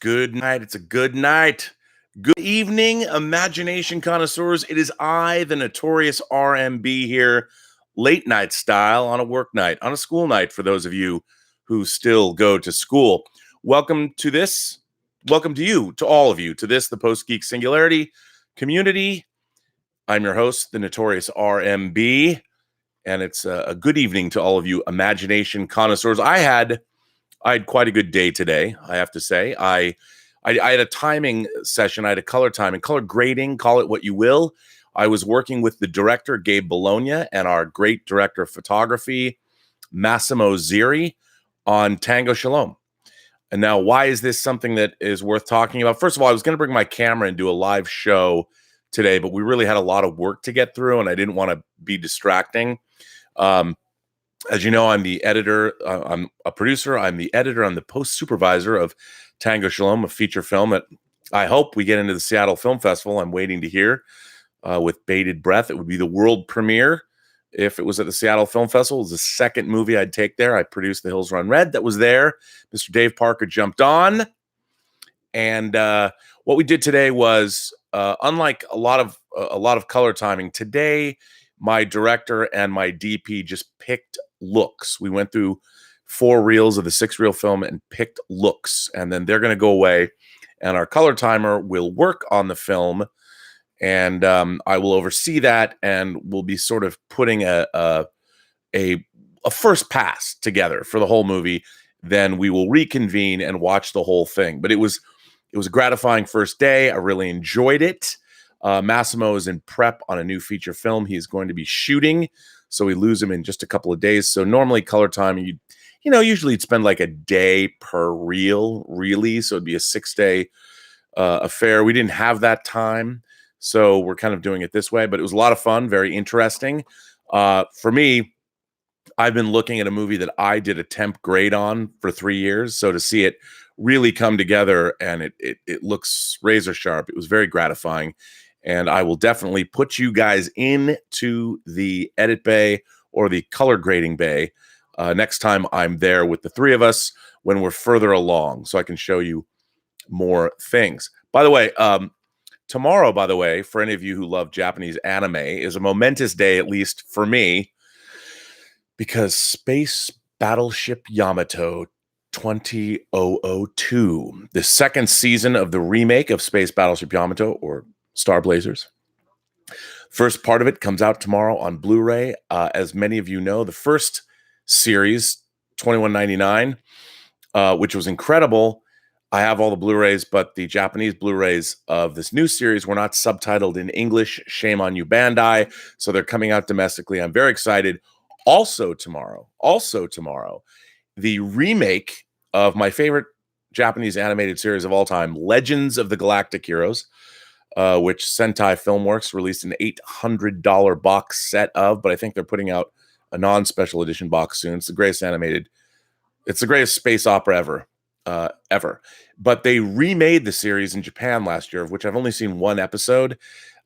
good night. It's a good night. Good evening, imagination connoisseurs. It is I, the notorious RMB here, late night style on a work night, on a school night for those of you who still go to school. Welcome to this. Welcome to you, to all of you, to this, the Post-Geek Singularity community. I'm your host, the notorious RMB, and it's a good evening to all of you imagination connoisseurs. I had quite a good day today, I have to say. I had a timing session. I had a color timing, color grading, call it what you will. I was working with the director, Gabe Bologna, and our great director of photography, Massimo Ziri, on Tango Shalom. And now, why is this something that is worth talking about? First of all, I was going to bring my camera and do a live show today, but we really had a lot of work to get through, and I didn't want to be distracting. As you know, I'm the editor, I'm a producer, I'm the editor, I'm the post supervisor of Tango Shalom, a feature film that I hope we get into the Seattle Film Festival. I'm waiting to hear with bated breath. It would be the world premiere if it was at the Seattle Film Festival. It was the second movie I'd take there. I produced The Hills Run Red that was there. Mr. Dave Parker jumped on. And what we did today was, unlike a lot of color timing, today my director and my DP just picked looks. We went through 4 reels of the 6-reel film and picked looks, and then they're going to go away, and our color timer will work on the film, and I will oversee that, and we'll be sort of putting a first pass together for the whole movie. Then we will reconvene and watch the whole thing. But it was a gratifying first day. I really enjoyed it. Massimo is in prep on a new feature film he's going to be shooting, so we lose him in just a couple of days. So normally color time, usually you'd spend like a day per reel, really. So it'd be a 6-day affair. We didn't have that time, so we're kind of doing it this way. But it was a lot of fun, very interesting. For me, I've been looking at a movie that I did a temp grade on for 3 years. So to see it really come together and it looks razor sharp, it was very gratifying. And I will definitely put you guys into the edit bay or the color grading bay next time I'm there with the 3 of us when we're further along, so I can show you more things. By the way, tomorrow, for any of you who love Japanese anime, is a momentous day, at least for me, because Space Battleship Yamato 2002, the second season of the remake of Space Battleship Yamato, or Star Blazers. First part of it comes out tomorrow on Blu-ray. As many of you know, the first series, $21.99, which was incredible. I have all the Blu-rays, but the Japanese Blu-rays of this new series were not subtitled in English. Shame on you, Bandai. So they're coming out domestically. I'm very excited. Also tomorrow, the remake of my favorite Japanese animated series of all time, Legends of the Galactic Heroes, which Sentai Filmworks released an $800 box set of, but I think they're putting out a non-special edition box soon. It's the greatest space opera ever. But they remade the series in Japan last year, of which I've only seen 1 episode.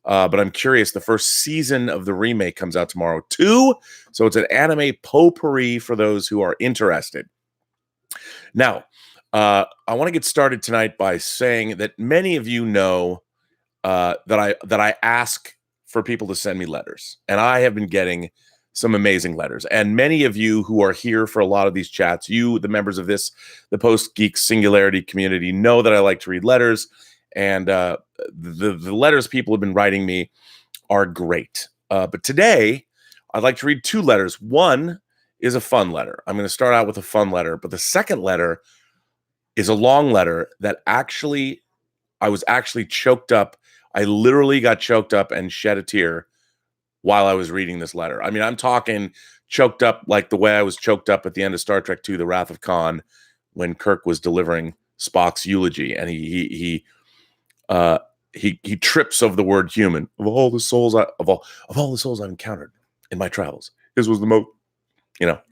But I'm curious. The first season of the remake comes out tomorrow too. So it's an anime potpourri for those who are interested. Now, I want to get started tonight by saying that many of you know that I ask for people to send me letters, and I have been getting some amazing letters. And many of you who are here for a lot of these chats, you, the members of the Post-Geek Singularity community, know that I like to read letters, and the letters people have been writing me are great. But today, I'd like to read 2 letters. One is a fun letter. I'm going to start out with a fun letter, but the second letter is a long letter that I was actually choked up. I literally got choked up and shed a tear while I was reading this letter. I mean, I'm talking choked up like the way I was choked up at the end of Star Trek II, The Wrath of Khan, when Kirk was delivering Spock's eulogy, and he trips over the word human. Of all the souls I've encountered in my travels, his was the most,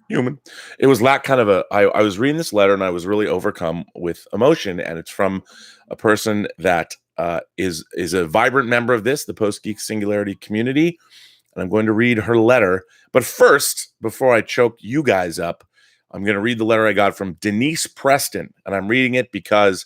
human. It was that kind of I was reading this letter and I was really overcome with emotion, and it's from a person that is a vibrant member of the Post-Geek Singularity community, and I'm going to read her letter. But first, before I choke you guys up, I'm going to read the letter I got from Denise Preston, and I'm reading it because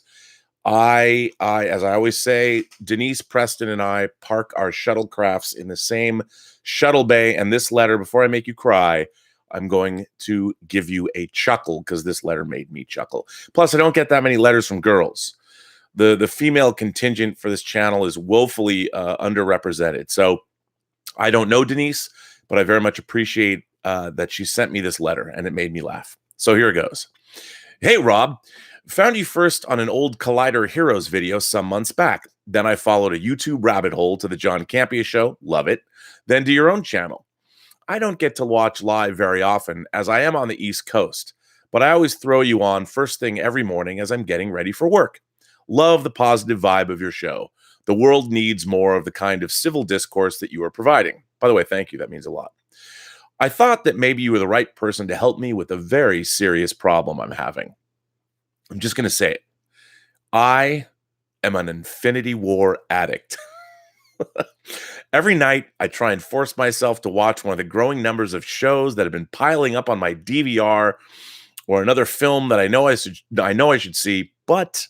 as I always say, Denise, Preston, and I park our shuttlecrafts in the same shuttle bay. And this letter, before I make you cry, I'm going to give you a chuckle because this letter made me chuckle. Plus, I don't get that many letters from girls. The female contingent for this channel is woefully underrepresented. So I don't know Denise, but I very much appreciate that she sent me this letter, and it made me laugh. So here it goes. Hey, Rob. Found you first on an old Collider Heroes video some months back. Then I followed a YouTube rabbit hole to the John Campea show. Love it. Then to your own channel. I don't get to watch live very often as I am on the East Coast, but I always throw you on first thing every morning as I'm getting ready for work. Love the positive vibe of your show. The world needs more of the kind of civil discourse that you are providing. By the way, thank you. That means a lot. I thought that maybe you were the right person to help me with a very serious problem I'm having. I'm just going to say it. I am an Infinity War addict. Every night, I try and force myself to watch one of the growing numbers of shows that have been piling up on my DVR or another film that I know I should see, but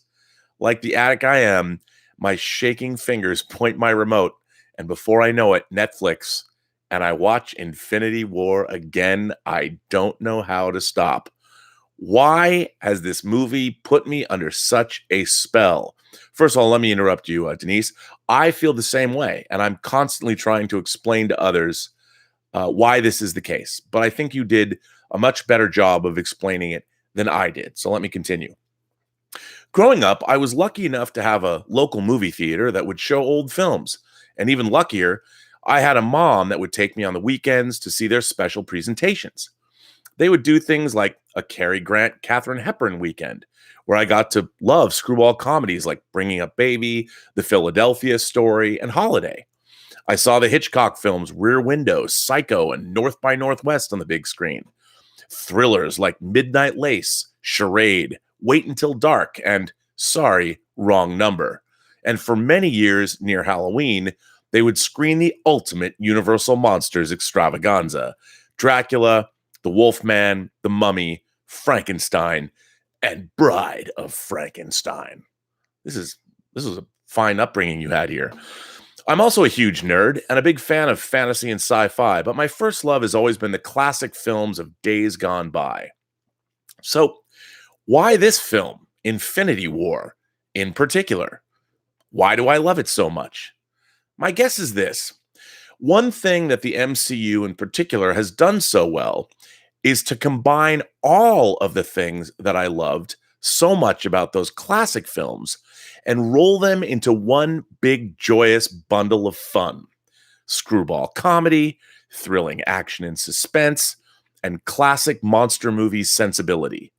like the addict I am, my shaking fingers point my remote, and before I know it, Netflix, and I watch Infinity War again. I don't know how to stop. Why has this movie put me under such a spell? First of all, let me interrupt you, Denise. I feel the same way, and I'm constantly trying to explain to others why this is the case. But I think you did a much better job of explaining it than I did. So let me continue. Growing up, I was lucky enough to have a local movie theater that would show old films. And even luckier, I had a mom that would take me on the weekends to see their special presentations. They would do things like a Cary Grant, Katharine Hepburn weekend, where I got to love screwball comedies like Bringing Up Baby, The Philadelphia Story, and Holiday. I saw the Hitchcock films Rear Window, Psycho, and North by Northwest on the big screen. Thrillers like Midnight Lace, Charade, Wait Until Dark, and Sorry, Wrong Number. And for many years near Halloween, they would screen the ultimate Universal Monsters extravaganza. Dracula, the Wolfman, the Mummy, Frankenstein, and Bride of Frankenstein. This was a fine upbringing you had here. I'm also a huge nerd and a big fan of fantasy and sci-fi, but my first love has always been the classic films of days gone by. So, why this film, Infinity War, in particular? Why do I love it so much? My guess is this. One thing that the MCU in particular has done so well is to combine all of the things that I loved so much about those classic films and roll them into one big joyous bundle of fun. Screwball comedy, thrilling action and suspense, and classic monster movie sensibility.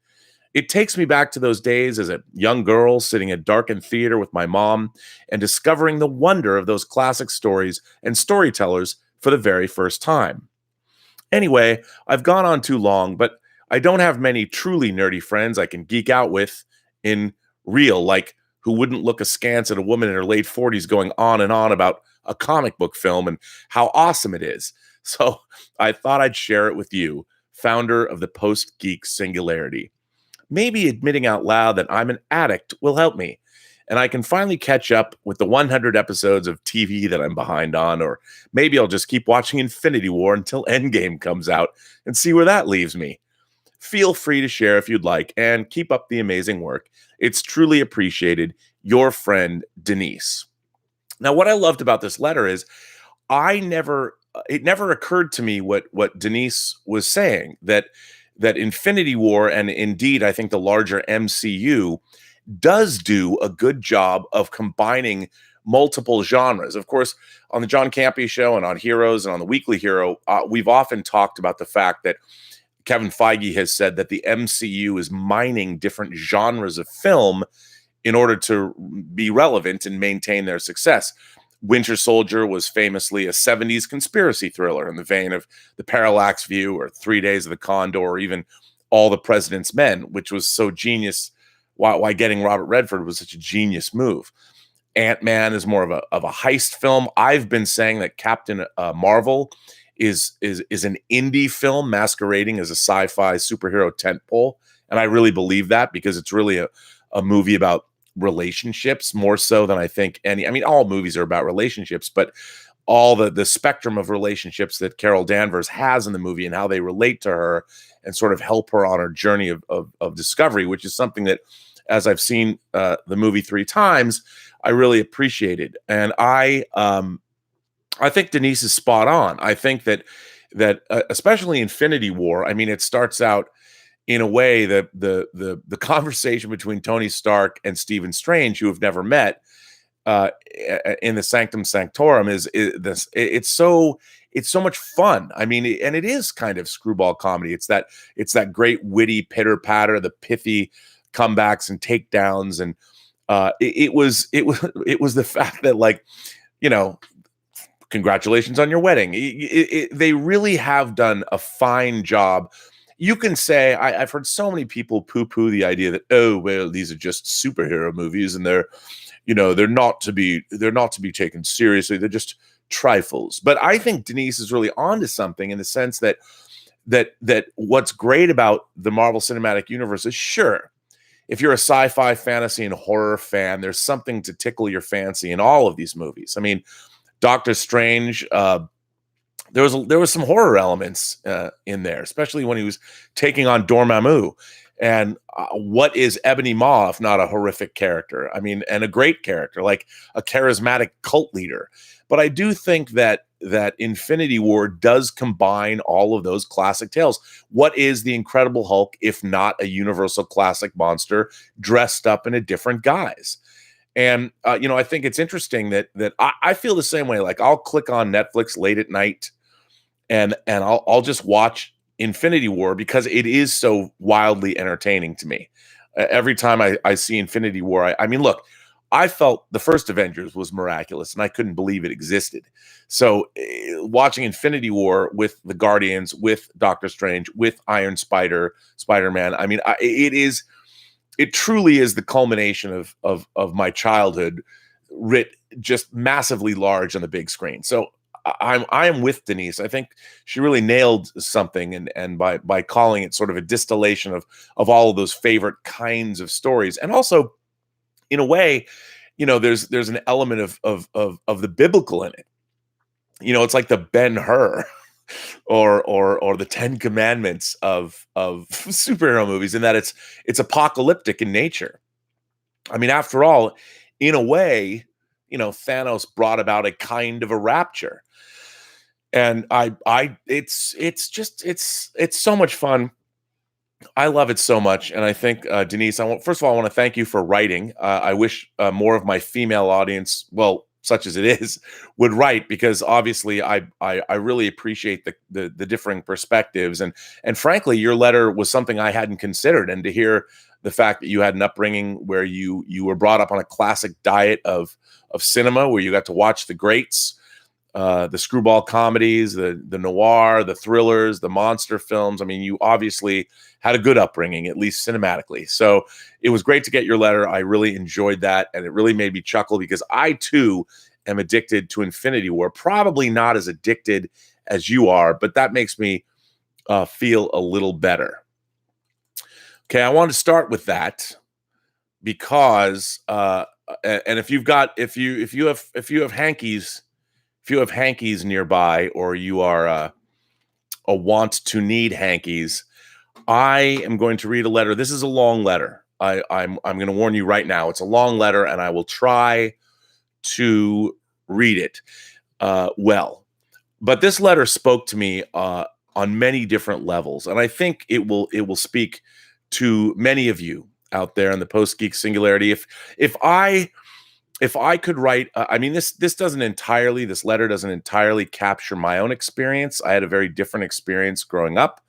It takes me back to those days as a young girl sitting in a darkened theater with my mom and discovering the wonder of those classic stories and storytellers for the very first time. Anyway, I've gone on too long, but I don't have many truly nerdy friends I can geek out with in real, like who wouldn't look askance at a woman in her late 40s going on and on about a comic book film and how awesome it is. So I thought I'd share it with you, founder of the Post-Geek Singularity. Maybe admitting out loud that I'm an addict will help me, and I can finally catch up with the 100 episodes of TV that I'm behind on, or maybe I'll just keep watching Infinity War until Endgame comes out and see where that leaves me. Feel free to share if you'd like, and keep up the amazing work. It's truly appreciated. Your friend, Denise. Now, what I loved about this letter is it never occurred to me what Denise was saying, that Infinity War, and indeed, I think the larger MCU, does do a good job of combining multiple genres. Of course, on the John Campea show and on Heroes and on the Weekly Hero, we've often talked about the fact that Kevin Feige has said that the MCU is mining different genres of film in order to be relevant and maintain their success. Winter Soldier was famously a 70s conspiracy thriller in the vein of The Parallax View or 3 Days of the Condor, or even All the President's Men, which was so genius, why getting Robert Redford was such a genius move. Ant-Man is more of a heist film. I've been saying that Captain Marvel is an indie film masquerading as a sci-fi superhero tentpole, and I really believe that because it's really a movie about relationships more so than I think any. I mean, all movies are about relationships, but all the spectrum of relationships that Carol Danvers has in the movie and how they relate to her and sort of help her on her journey of discovery, which is something that, as I've seen the movie 3 times, I really appreciated. And I think Denise is spot on. I think that especially Infinity War, I mean, it starts out in a way that the conversation between Tony Stark and Stephen Strange, who have never met, in the Sanctum Sanctorum is this. It's so much fun. I mean, and it is kind of screwball comedy. It's that great witty pitter patter, the pithy comebacks and takedowns, and it was the fact that, like, you know, congratulations on your wedding. They really have done a fine job. You can say, I've heard so many people poo-poo the idea that, oh, well, these are just superhero movies and they're not to be taken seriously. They're just trifles. But I think Denise is really onto something in the sense that what's great about the Marvel Cinematic Universe is, sure, if you're a sci-fi, fantasy, and horror fan, there's something to tickle your fancy in all of these movies. I mean, Doctor Strange, there was some horror elements in there, especially when he was taking on Dormammu. And what is Ebony Maw if not a horrific character? I mean, and a great character, like a charismatic cult leader. But I do think that Infinity War does combine all of those classic tales. What is the Incredible Hulk if not a universal classic monster dressed up in a different guise? And I think it's interesting that I feel the same way. Like, I'll click on Netflix late at night, and I'll just watch Infinity War because it is so wildly entertaining to me. Every time I see Infinity War, I mean, look, I felt the first Avengers was miraculous and I couldn't believe it existed. So watching Infinity War with the Guardians, with Doctor Strange, with Iron Spider-Man, I mean, it truly is the culmination of my childhood, writ just massively large on the big screen. So I am with Denise. I think she really nailed something, and by calling it sort of a distillation of all of those favorite kinds of stories, and also, in a way, there's an element of the biblical in it. It's like the Ben-Hur or the Ten Commandments of superhero movies, in that it's apocalyptic in nature. I mean, after all, in a way, Thanos brought about a kind of a rapture. And it's so much fun. I love it so much. And I think, Denise, first of all, I want to thank you for writing. I wish more of my female audience, well, such as it is, would write, because obviously I really appreciate the differing perspectives. And frankly, your letter was something I hadn't considered. And to hear the fact that you had an upbringing where you were brought up on a classic diet of cinema, where you got to watch the greats, the screwball comedies, the noir, the thrillers, the monster films. I mean, you obviously had a good upbringing, at least cinematically. So it was great to get your letter. I really enjoyed that, and it really made me chuckle, because I too am addicted to Infinity War. Probably not as addicted as you are, but that makes me feel a little better. Okay, I want to start with that because and if you have hankies. If you have hankies nearby, or you are a want to need hankies, I am going to read a letter. This is a long letter. I'm going to warn you right now. It's a long letter, and I will try to read it well. But this letter spoke to me on many different levels, and I think it will speak to many of you out there in the Post-Geek Singularity. If I could write, I mean, this letter doesn't entirely capture my own experience. I had a very different experience growing up,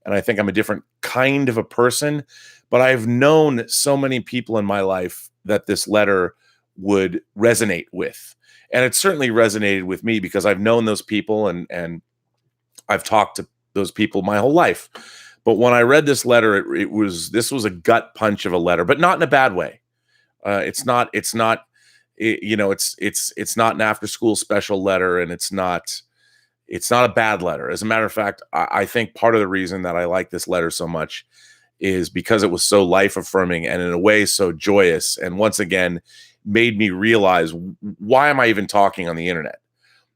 and I think I'm a different kind of a person, but I've known so many people in my life that this letter would resonate with. And it certainly resonated with me because I've known those people and I've talked to those people my whole life. But when I read this letter, this was a gut punch of a letter, but not in a bad way. It's not an after school special letter, and it's not a bad letter. As a matter of fact, I think part of the reason that I like this letter so much is because it was so life-affirming and in a way so joyous, and once again made me realize, why am I even talking on the internet?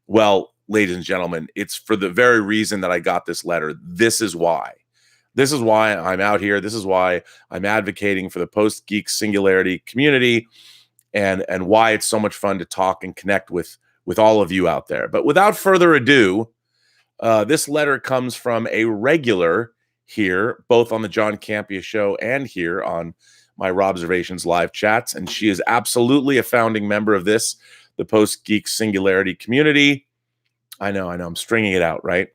Well, ladies and gentlemen, it's for the very reason that I got this letter. This is why. This is why I'm out here. This is why I'm advocating for the Post-Geek Singularity community, and why it's so much fun to talk and connect with all of you out there. But without further ado, this letter comes from a regular here, both on the John Campea show and here on my Robservations live chats. And she is absolutely a founding member of this, the Post-Geek Singularity community. I know, I'm stringing it out, right?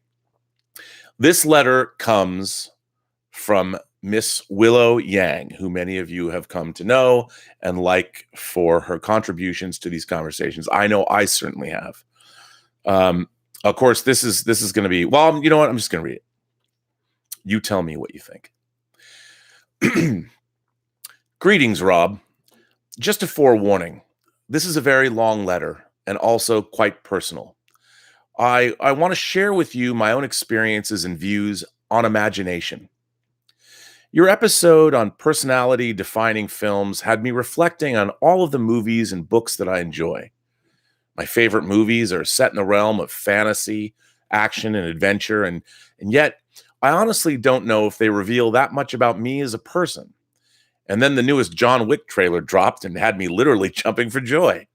This letter comes from Miss Willow Yang, who many of you have come to know and like for her contributions to these conversations. I know I certainly have. Of course, this is going to be, well, you know what? I'm just going to read it. You tell me what you think. Greetings, Rob. Just a forewarning. This is a very long letter and also quite personal. I want to share with you my own experiences and views on imagination. Your episode on personality-defining films had me reflecting on all of the movies and books that I enjoy. My favorite movies are set in the realm of fantasy, action, and adventure, and yet I honestly don't know if they reveal that much about me as a person. And then the newest John Wick trailer dropped and had me literally jumping for joy.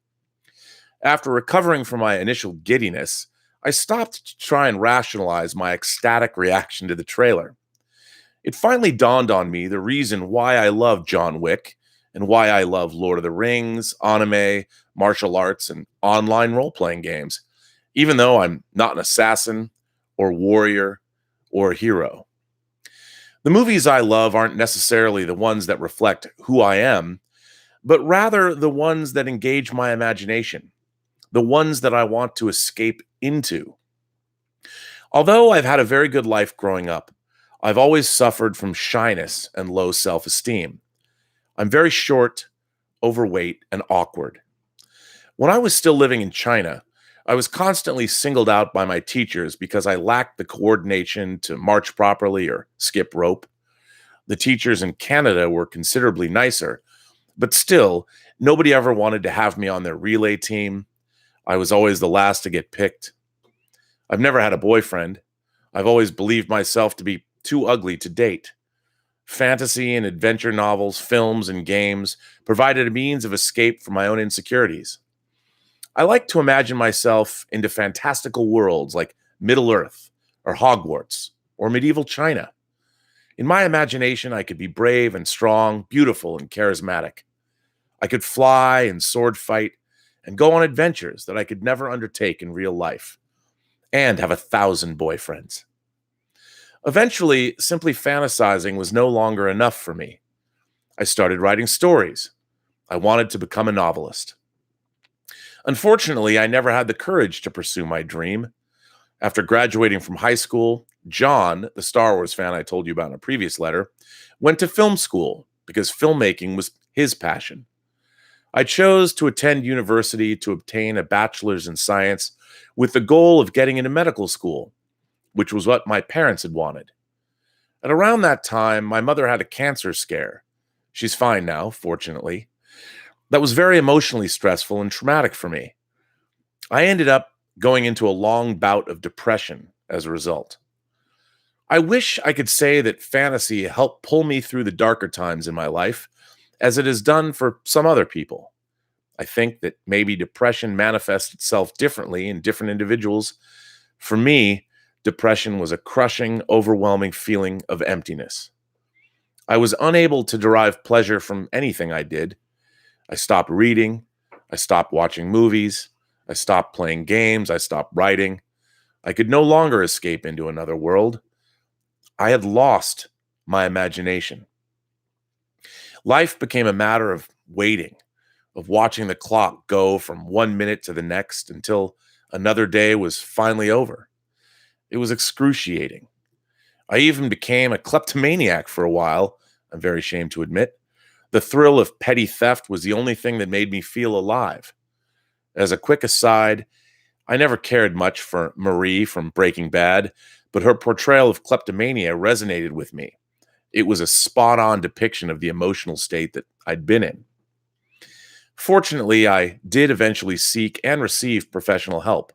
After recovering from my initial giddiness, I stopped to try and rationalize my ecstatic reaction to the trailer. It finally dawned on me the reason why I love John Wick and why I love Lord of the Rings, anime, martial arts, and online role-playing games, even though I'm not an assassin or warrior or a hero. The movies I love aren't necessarily the ones that reflect who I am, but rather the ones that engage my imagination, the ones that I want to escape into. Although I've had a very good life growing up, I've always suffered from shyness and low self-esteem. I'm very short, overweight, and awkward. When I was still living in China, I was constantly singled out by my teachers because I lacked the coordination to march properly or skip rope. The teachers in Canada were considerably nicer, but still, nobody ever wanted to have me on their relay team. I was always the last to get picked. I've never had a boyfriend. I've always believed myself to be too ugly to date. Fantasy and adventure novels, films, and games provided a means of escape from my own insecurities. I like to imagine myself into fantastical worlds like Middle-earth or Hogwarts or medieval China. In my imagination, I could be brave and strong, beautiful and charismatic. I could fly and sword fight and go on adventures that I could never undertake in real life, and have 1,000 boyfriends. Eventually, simply fantasizing was no longer enough for me. I started writing stories. I wanted to become a novelist. Unfortunately, I never had the courage to pursue my dream. After graduating from high school, John, the Star Wars fan I told you about in a previous letter, went to film school because filmmaking was his passion. I chose to attend university to obtain a bachelor's in science with the goal of getting into medical school, which was what my parents had wanted. At around that time, my mother had a cancer scare. She's fine now, fortunately. That was very emotionally stressful and traumatic for me. I ended up going into a long bout of depression as a result. I wish I could say that fantasy helped pull me through the darker times in my life, as it has done for some other people. I think that maybe depression manifests itself differently in different individuals. For me, depression was a crushing, overwhelming feeling of emptiness. I was unable to derive pleasure from anything I did. I stopped reading. I stopped watching movies. I stopped playing games. I stopped writing. I could no longer escape into another world. I had lost my imagination. Life became a matter of waiting, of watching the clock go from 1 minute to the next until another day was finally over. It was excruciating. I even became a kleptomaniac for a while, I'm very ashamed to admit. The thrill of petty theft was the only thing that made me feel alive. As a quick aside, I never cared much for Marie from Breaking Bad, but her portrayal of kleptomania resonated with me. it was a spot-on depiction of the emotional state that I'd been in. Fortunately, I did eventually seek and receive professional help.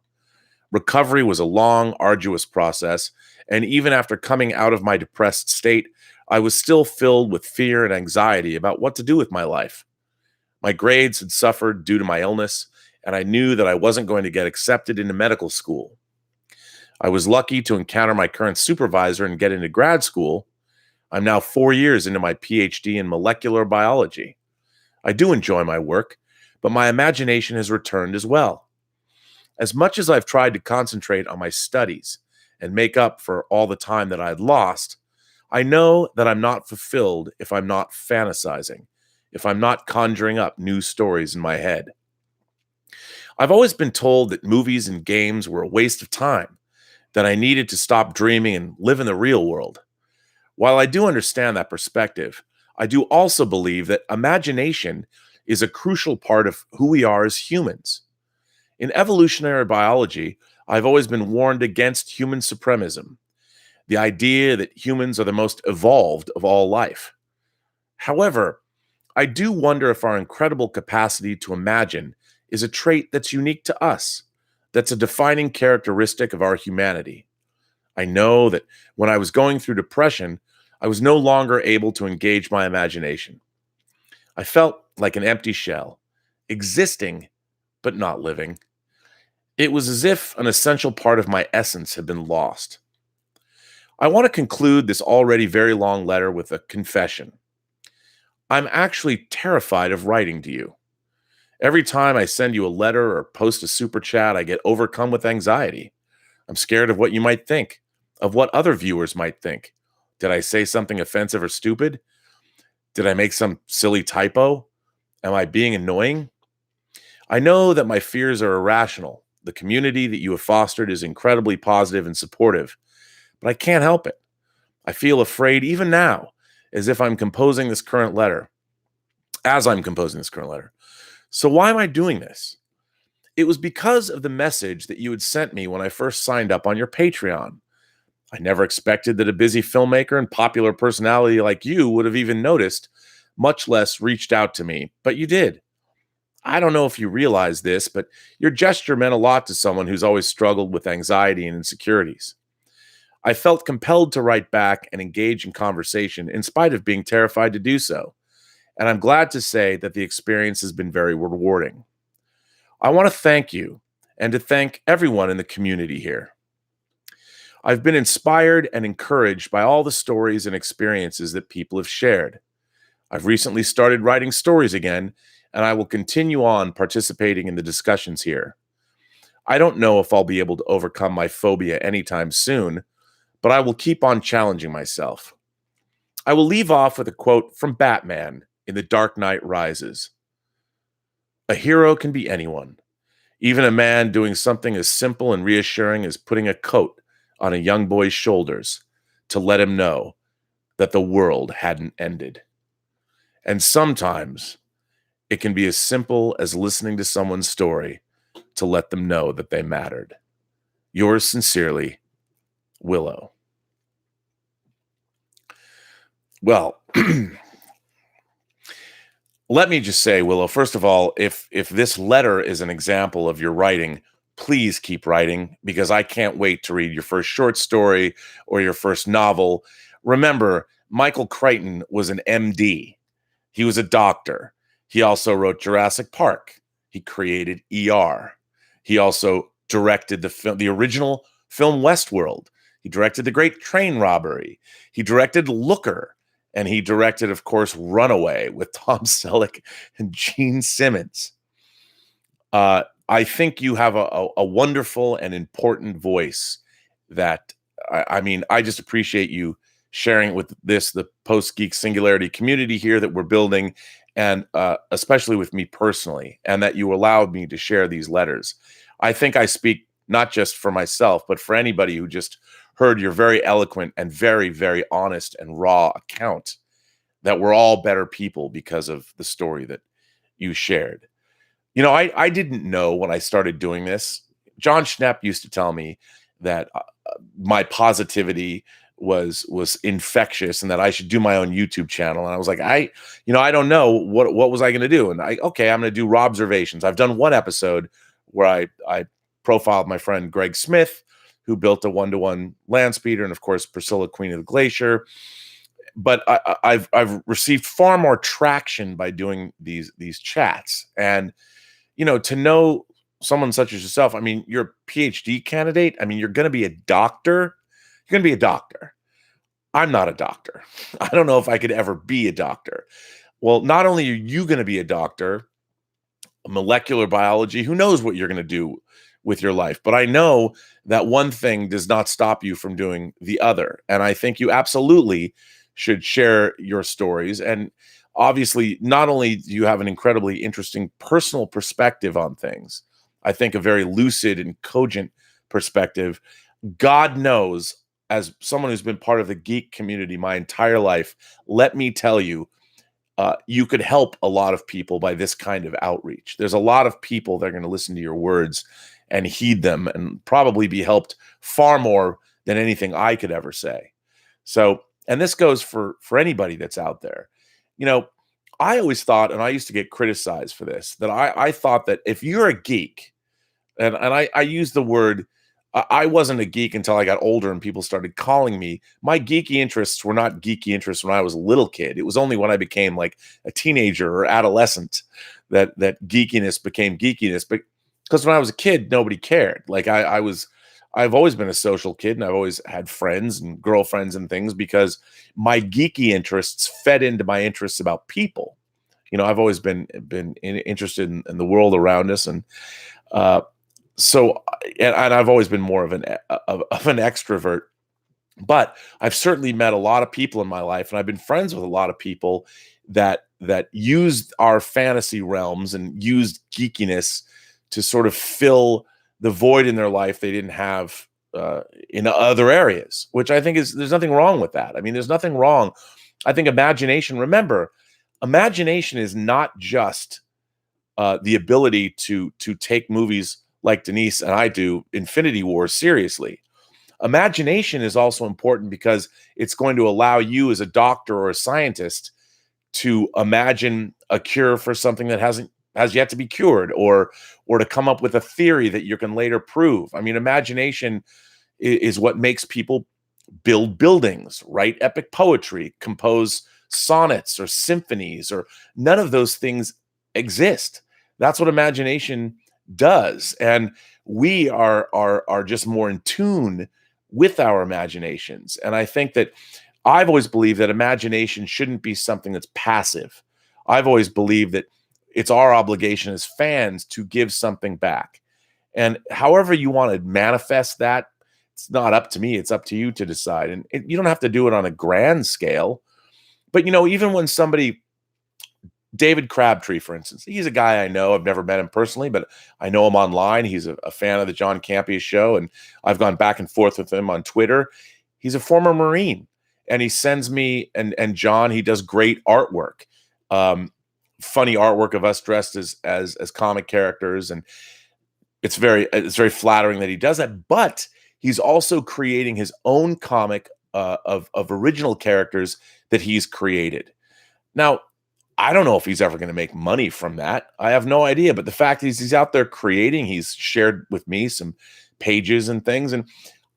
Recovery was a long, arduous process, and even after coming out of my depressed state, I was still filled with fear and anxiety about what to do with my life. My grades had suffered due to my illness, and I knew that I wasn't going to get accepted into medical school. I was lucky to encounter my current supervisor and get into grad school. I'm now 4 years into my PhD in molecular biology. I do enjoy my work, but my imagination has returned as well. As much as I've tried to concentrate on my studies and make up for all the time that I had lost, I know that I'm not fulfilled if I'm not fantasizing, if I'm not conjuring up new stories in my head. I've always been told that movies and games were a waste of time, that I needed to stop dreaming and live in the real world. While I do understand that perspective, I do also believe that imagination is a crucial part of who we are as humans. In evolutionary biology, I've always been warned against human supremacism, the idea that humans are the most evolved of all life. However, I do wonder if our incredible capacity to imagine is a trait that's unique to us, that's a defining characteristic of our humanity. I know that when I was going through depression, I was no longer able to engage my imagination. I felt like an empty shell, existing but not living. It was as if an essential part of my essence had been lost. I want to conclude this already very long letter with a confession. I'm actually terrified of writing to you. Every time I send you a letter or post a super chat, I get overcome with anxiety. I'm scared of what you might think, of what other viewers might think. Did I say something offensive or stupid? Did I make some silly typo? Am I being annoying? I know that my fears are irrational. The community that you have fostered is incredibly positive and supportive, but I can't help it. I feel afraid even now, as I'm composing this current letter. So why am I doing this? It was because of the message that you had sent me when I first signed up on your Patreon. I never expected that a busy filmmaker and popular personality like you would have even noticed, much less reached out to me, but you did. I don't know if you realize this, but your gesture meant a lot to someone who's always struggled with anxiety and insecurities. I felt compelled to write back and engage in conversation in spite of being terrified to do so, and I'm glad to say that the experience has been very rewarding. I want to thank you and to thank everyone in the community here. I've been inspired and encouraged by all the stories and experiences that people have shared. I've recently started writing stories again, and I will continue on participating in the discussions here. I don't know if I'll be able to overcome my phobia anytime soon, but I will keep on challenging myself. I will leave off with a quote from Batman in The Dark Knight Rises. A hero can be anyone, even a man doing something as simple and reassuring as putting a coat on a young boy's shoulders to let him know that the world hadn't ended. And sometimes it can be as simple as listening to someone's story to let them know that they mattered. Yours sincerely, Willow. Well, let me just say, Willow, first of all, if this letter is an example of your writing, please keep writing, because I can't wait to read your first short story or your first novel. Remember, Michael Crichton was an MD. He was a doctor. He also wrote Jurassic Park. He created ER. He also directed the original film Westworld. He directed The Great Train Robbery. He directed Looker. And he directed, of course, Runaway with Tom Selleck and Gene Simmons. I think you have a wonderful and important voice that, I just appreciate you sharing with the Post-Geek Singularity community here that we're building, and especially with me personally, and that you allowed me to share these letters. I think I speak not just for myself, but for anybody who just heard your very eloquent and very, very honest and raw account, that we're all better people because of the story that you shared. You know, I didn't know when I started doing this. John Schnepp used to tell me that my positivity was infectious, and that I should do my own YouTube channel. And I was like, I don't know what was I going to do. And I'm going to do Robservations. I've done one episode where I profiled my friend Greg Smith, who built a 1-to-1 land speeder, and of course Priscilla, Queen of the Glacier. But I've received far more traction by doing these chats. And to know someone such as yourself, I mean, you're a PhD candidate. I mean, you're going to be a doctor. You're going to be a doctor. I'm not a doctor. I don't know if I could ever be a doctor. Well, not only are you going to be a doctor, molecular biology, who knows what you're going to do with your life, but I know that one thing does not stop you from doing the other. And I think you absolutely should share your stories. And obviously, not only do you have an incredibly interesting personal perspective on things, I think a very lucid and cogent perspective. God knows, as someone who's been part of the geek community my entire life, let me tell you, you could help a lot of people by this kind of outreach. There's a lot of people that are going to listen to your words and heed them, and probably be helped far more than anything I could ever say. So, and this goes for anybody that's out there. I always thought, and I used to get criticized for this, that I thought that if you're a geek, and I use the word, I wasn't a geek until I got older and people started calling me. My geeky interests were not geeky interests when I was a little kid. It was only when I became like a teenager or adolescent that geekiness became geekiness. But because when I was a kid, nobody cared. Like I've always been a social kid, and I've always had friends and girlfriends and things because my geeky interests fed into my interests about people. I've always been interested in the world around us, and so I've always been more of an extrovert. But I've certainly met a lot of people in my life, and I've been friends with a lot of people that used our fantasy realms and used geekiness to sort of fill the void in their life they didn't have in other areas, which I think there's nothing wrong with that. I mean, there's nothing wrong. I think remember, imagination is not just the ability to take movies like Denise and I do, Infinity War, seriously. Imagination is also important because it's going to allow you as a doctor or a scientist to imagine a cure for something that has yet to be cured, or to come up with a theory that you can later prove. I mean, imagination is what makes people build buildings, write epic poetry, compose sonnets or symphonies, or none of those things exist. That's what imagination does. And we are just more in tune with our imaginations. And I think that I've always believed that imagination shouldn't be something that's passive. I've always believed that it's our obligation as fans to give something back. And however you want to manifest that, it's not up to me. It's up to you to decide. And you don't have to do it on a grand scale. But, even when somebody, David Crabtree, for instance, he's a guy I know. I've never met him personally, but I know him online. He's a fan of the John Campea show, and I've gone back and forth with him on Twitter. He's a former Marine, and he sends me, and John, he does great artwork. Funny artwork of us dressed as comic characters, and it's very flattering that he does that. But he's also creating his own comic of original characters that he's created. Now, I don't know if he's ever going to make money from that. I have no idea. But the fact is, he's out there creating. He's shared with me some pages and things, and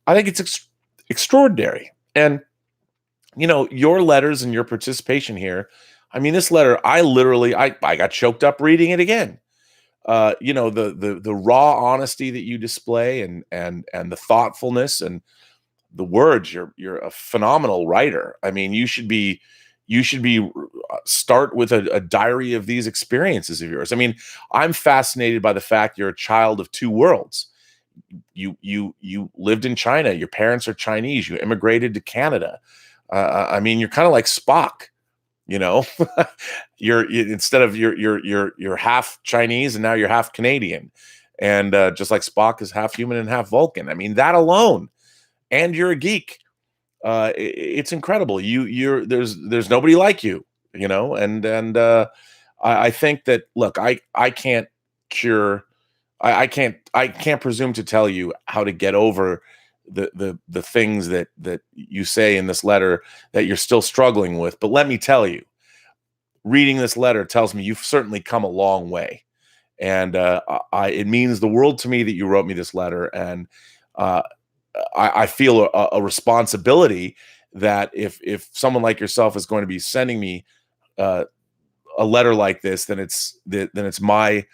I think it's extraordinary. And your letters and your participation here. I mean, this letter, I got choked up reading it again. The raw honesty that you display, and the thoughtfulness and the words. You're a phenomenal writer. I mean, you should be start with a diary of these experiences of yours. I mean, I'm fascinated by the fact you're a child of two worlds. You lived in China. Your parents are Chinese. You immigrated to Canada. I mean, you're kind of like Spock. You're half Chinese, and now you're half Canadian, and just like Spock is half human and half Vulcan. I mean, that alone, and you're a geek. It's incredible. There's nobody like you, and I think that, look, I can't presume to tell you how to get over the things that you say in this letter that you're still struggling with. But let me tell you, reading this letter tells me you've certainly come a long way. And it means the world to me that you wrote me this letter. And I feel a responsibility that if someone like yourself is going to be sending me a letter like this, then it's my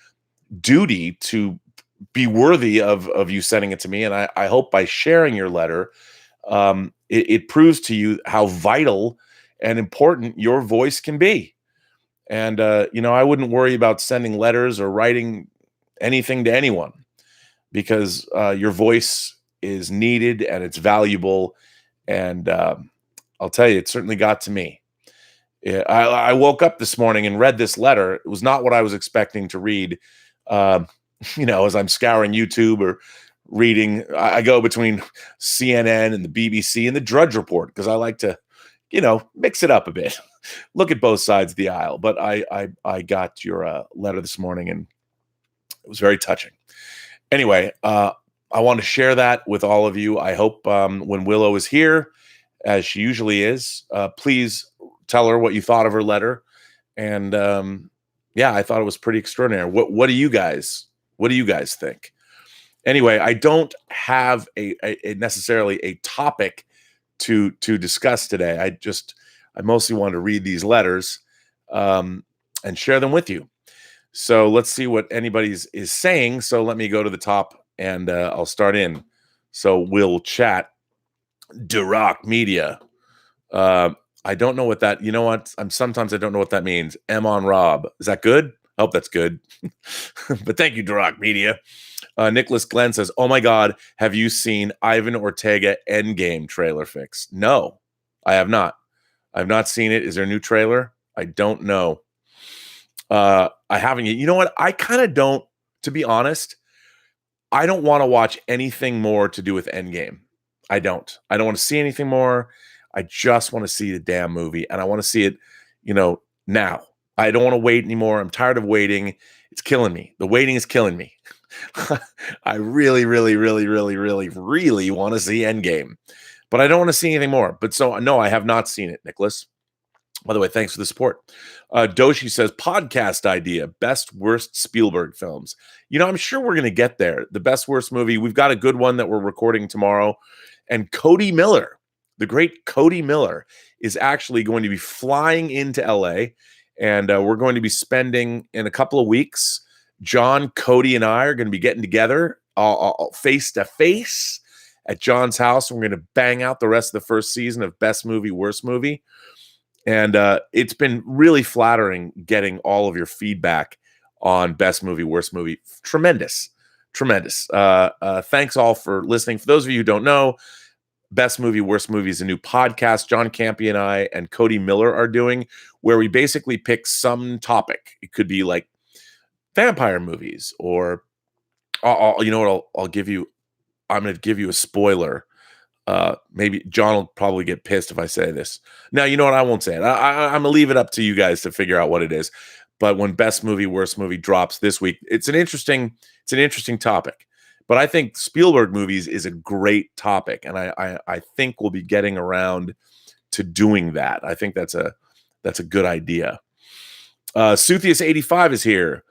duty to be worthy of you sending it to me. And I hope by sharing your letter, it proves to you how vital and important your voice can be. And, I wouldn't worry about sending letters or writing anything to anyone, because your voice is needed and it's valuable. And I'll tell you, it certainly got to me. Yeah, I woke up this morning and read this letter. It was not what I was expecting to read. As I'm scouring YouTube or reading, I go between CNN and the BBC and the Drudge Report, because I like to, mix it up a bit. Look at both sides of the aisle. But I got your letter this morning, and it was very touching. Anyway, I want to share that with all of you. I hope when Willow is here, as she usually is, please tell her what you thought of her letter. And I thought it was pretty extraordinary. What do you guys think? Anyway, I don't have a necessarily a topic to discuss today. I mostly wanted to read these letters and share them with you. So let's see what anybody is saying. So let me go to the top, and I'll start in. So we'll chat. Durak Media. I don't know what that, what? Sometimes I don't know what that means. M on Rob. Is that good? I hope that's good. But thank you, Durak Media. Nicholas Glenn says, "Oh my God, have you seen Ivan Ortega Endgame trailer fix?" No, I have not. I've not seen it. Is there a new trailer? I don't know. I haven't yet. You know what? I kind of don't, to be honest, I don't want to watch anything more to do with Endgame. I don't want to see anything more. I just want to see the damn movie, and I want to see it, now. I don't want to wait anymore. I'm tired of waiting. It's killing me. The waiting is killing me. I really, really, really, really, really, really want to see Endgame, but I don't want to see anything more. But so, no, I have not seen it, Nicholas. By the way, thanks for the support. Doshi says, podcast idea, best, worst Spielberg films. I'm sure we're going to get there. The best, worst movie. We've got a good one that we're recording tomorrow. And Cody Miller, the great Cody Miller, is actually going to be flying into LA. And we're going to be spending, in a couple of weeks, John, Cody, and I are going to be getting together face to face at John's house. And we're going to bang out the rest of the first season of Best Movie, Worst Movie. And it's been really flattering getting all of your feedback on Best Movie, Worst Movie. Tremendous. Thanks all for listening. For those of you who don't know, Best Movie, Worst Movie is a new podcast John Campy and I and Cody Miller are doing, where we basically pick some topic. It could be like vampire movies, or you know what? I'm going to give you a spoiler. Maybe John will probably get pissed if I say this. Now, you know what? I won't say it. I'm going to leave it up to you guys to figure out what it is. But when Best Movie, Worst Movie drops this week, it's an interesting topic. But I think Spielberg movies is a great topic, and I think we'll be getting around to doing that. I think that's a good idea. Suthius85 is here.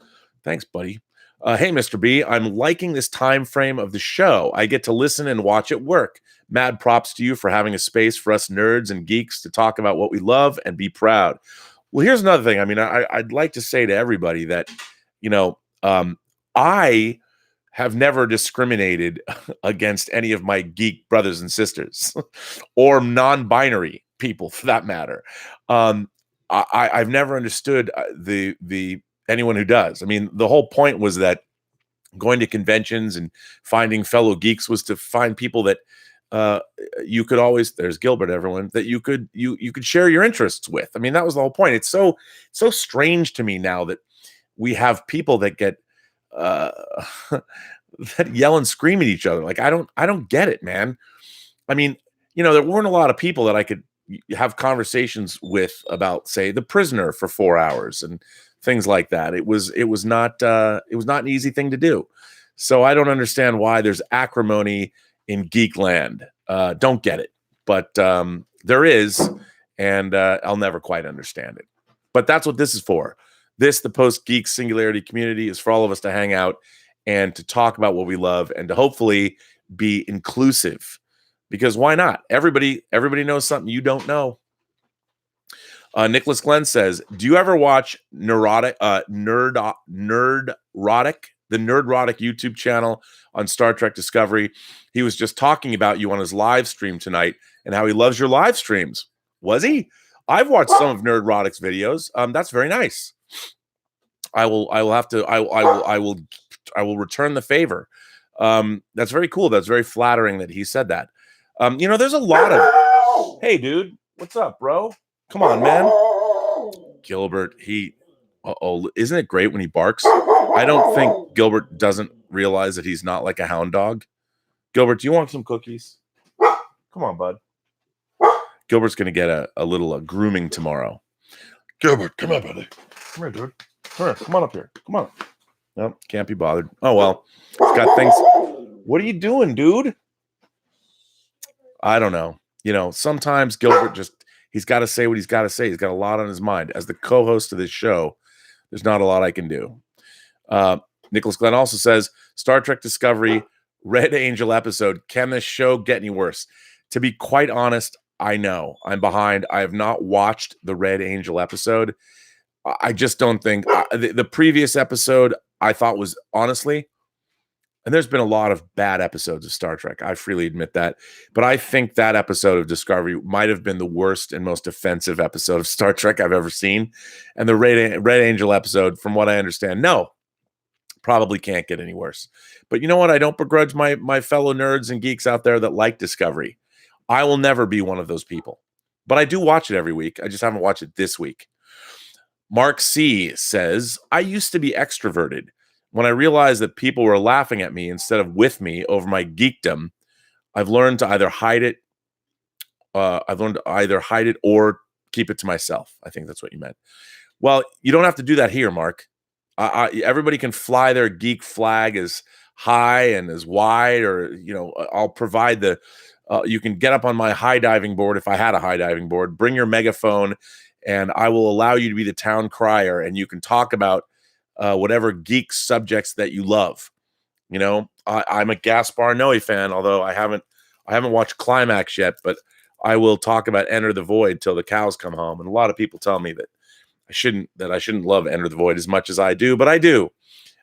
Thanks, buddy. Hey, Mr. B, I'm liking this time frame of the show. I get to listen and watch at work. Mad props to you for having a space for us nerds and geeks to talk about what we love and be proud. Well, here's another thing. I mean, I'd like to say to everybody that, I have never discriminated against any of my geek brothers and sisters or non-binary people, for that matter. I've never understood the anyone who does. I mean, the whole point was that going to conventions and finding fellow geeks was to find people that you could always, there's Gilbert, everyone, that you could share your interests with. I mean, that was the whole point. It's so strange to me now that we have people that get that yell and scream at each other. Like, I don't get it, man. I mean, there weren't a lot of people that I could have conversations with about, say, The Prisoner for 4 hours and things like that. It was not an easy thing to do. So I don't understand why there's acrimony in Geekland. Don't get it, but there is, and I'll never quite understand it. But that's what this is for. This, the Post-Geek Singularity community, is for all of us to hang out and to talk about what we love and to hopefully be inclusive. Because why not? Everybody knows something you don't know. Nicholas Glenn says, do you ever watch Nerdrotic, the Nerdrotic YouTube channel on Star Trek Discovery? He was just talking about you on his live stream tonight and how he loves your live streams. Was he? I've watched some of Nerdrotic's videos. That's very nice. I will return the favor. That's very cool. That's very flattering that he said that. There's a lot of, hey dude, what's up, bro? Come on, man. Gilbert, isn't it great when he barks? I don't think Gilbert doesn't realize that he's not like a hound dog. Gilbert, do you want some cookies? Come on, bud. Gilbert's going to get a little grooming tomorrow. Gilbert, come here, buddy. Come here, dude. Come here. Come on up here. Come on. No, can't be bothered. Oh, well. He's got things. What are you doing, dude? I don't know. Sometimes Gilbert he's got to say what he's got to say. He's got a lot on his mind. As the co-host of this show, there's not a lot I can do. Nicholas Glenn also says, Star Trek Discovery, Red Angel episode. Can this show get any worse? To be quite honest, I know. I'm behind. I have not watched the Red Angel episode. I just don't think the previous episode I thought was honestly, and there's been a lot of bad episodes of Star Trek. I freely admit that. But I think that episode of Discovery might have been the worst and most offensive episode of Star Trek I've ever seen. And the Red Angel episode, from what I understand, no, probably can't get any worse. But you know what? I don't begrudge my fellow nerds and geeks out there that like Discovery. I will never be one of those people. But I do watch it every week. I just haven't watched it this week. Mark C. says, I used to be extroverted. When I realized that people were laughing at me instead of with me over my geekdom, I've learned to either hide it. Or keep it to myself. I think that's what you meant. Well, you don't have to do that here, Mark. Everybody can fly their geek flag as high and as wide, or I'll provide the. You can get up on my high diving board if I had a high diving board. Bring your megaphone, and I will allow you to be the town crier, and you can talk about whatever geek subjects that you love. I'm a Gaspar Noé fan, although I haven't watched Climax yet, but I will talk about Enter the Void till the cows come home. And a lot of people tell me that I shouldn't love Enter the Void as much as I do, but I do.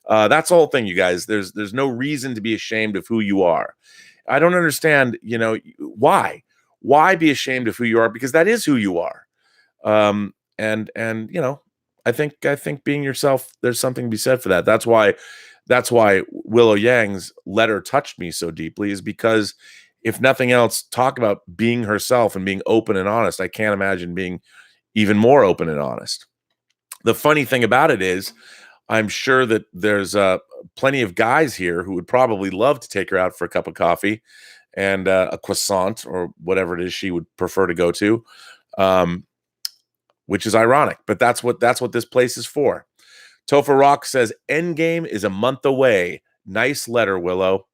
That's the whole thing, you guys. There's no reason to be ashamed of who you are. I don't understand, why be ashamed of who you are, because that is who you are. I think being yourself, there's something to be said for that. That's why Willow Yang's letter touched me so deeply, is because if nothing else, talk about being herself and being open and honest. I can't imagine being even more open and honest. The funny thing about it is, I'm sure that there's plenty of guys here who would probably love to take her out for a cup of coffee and a croissant or whatever it is she would prefer to go to, which is ironic. But that's what this place is for. Topher Rock says, Endgame is a month away. Nice letter, Willow.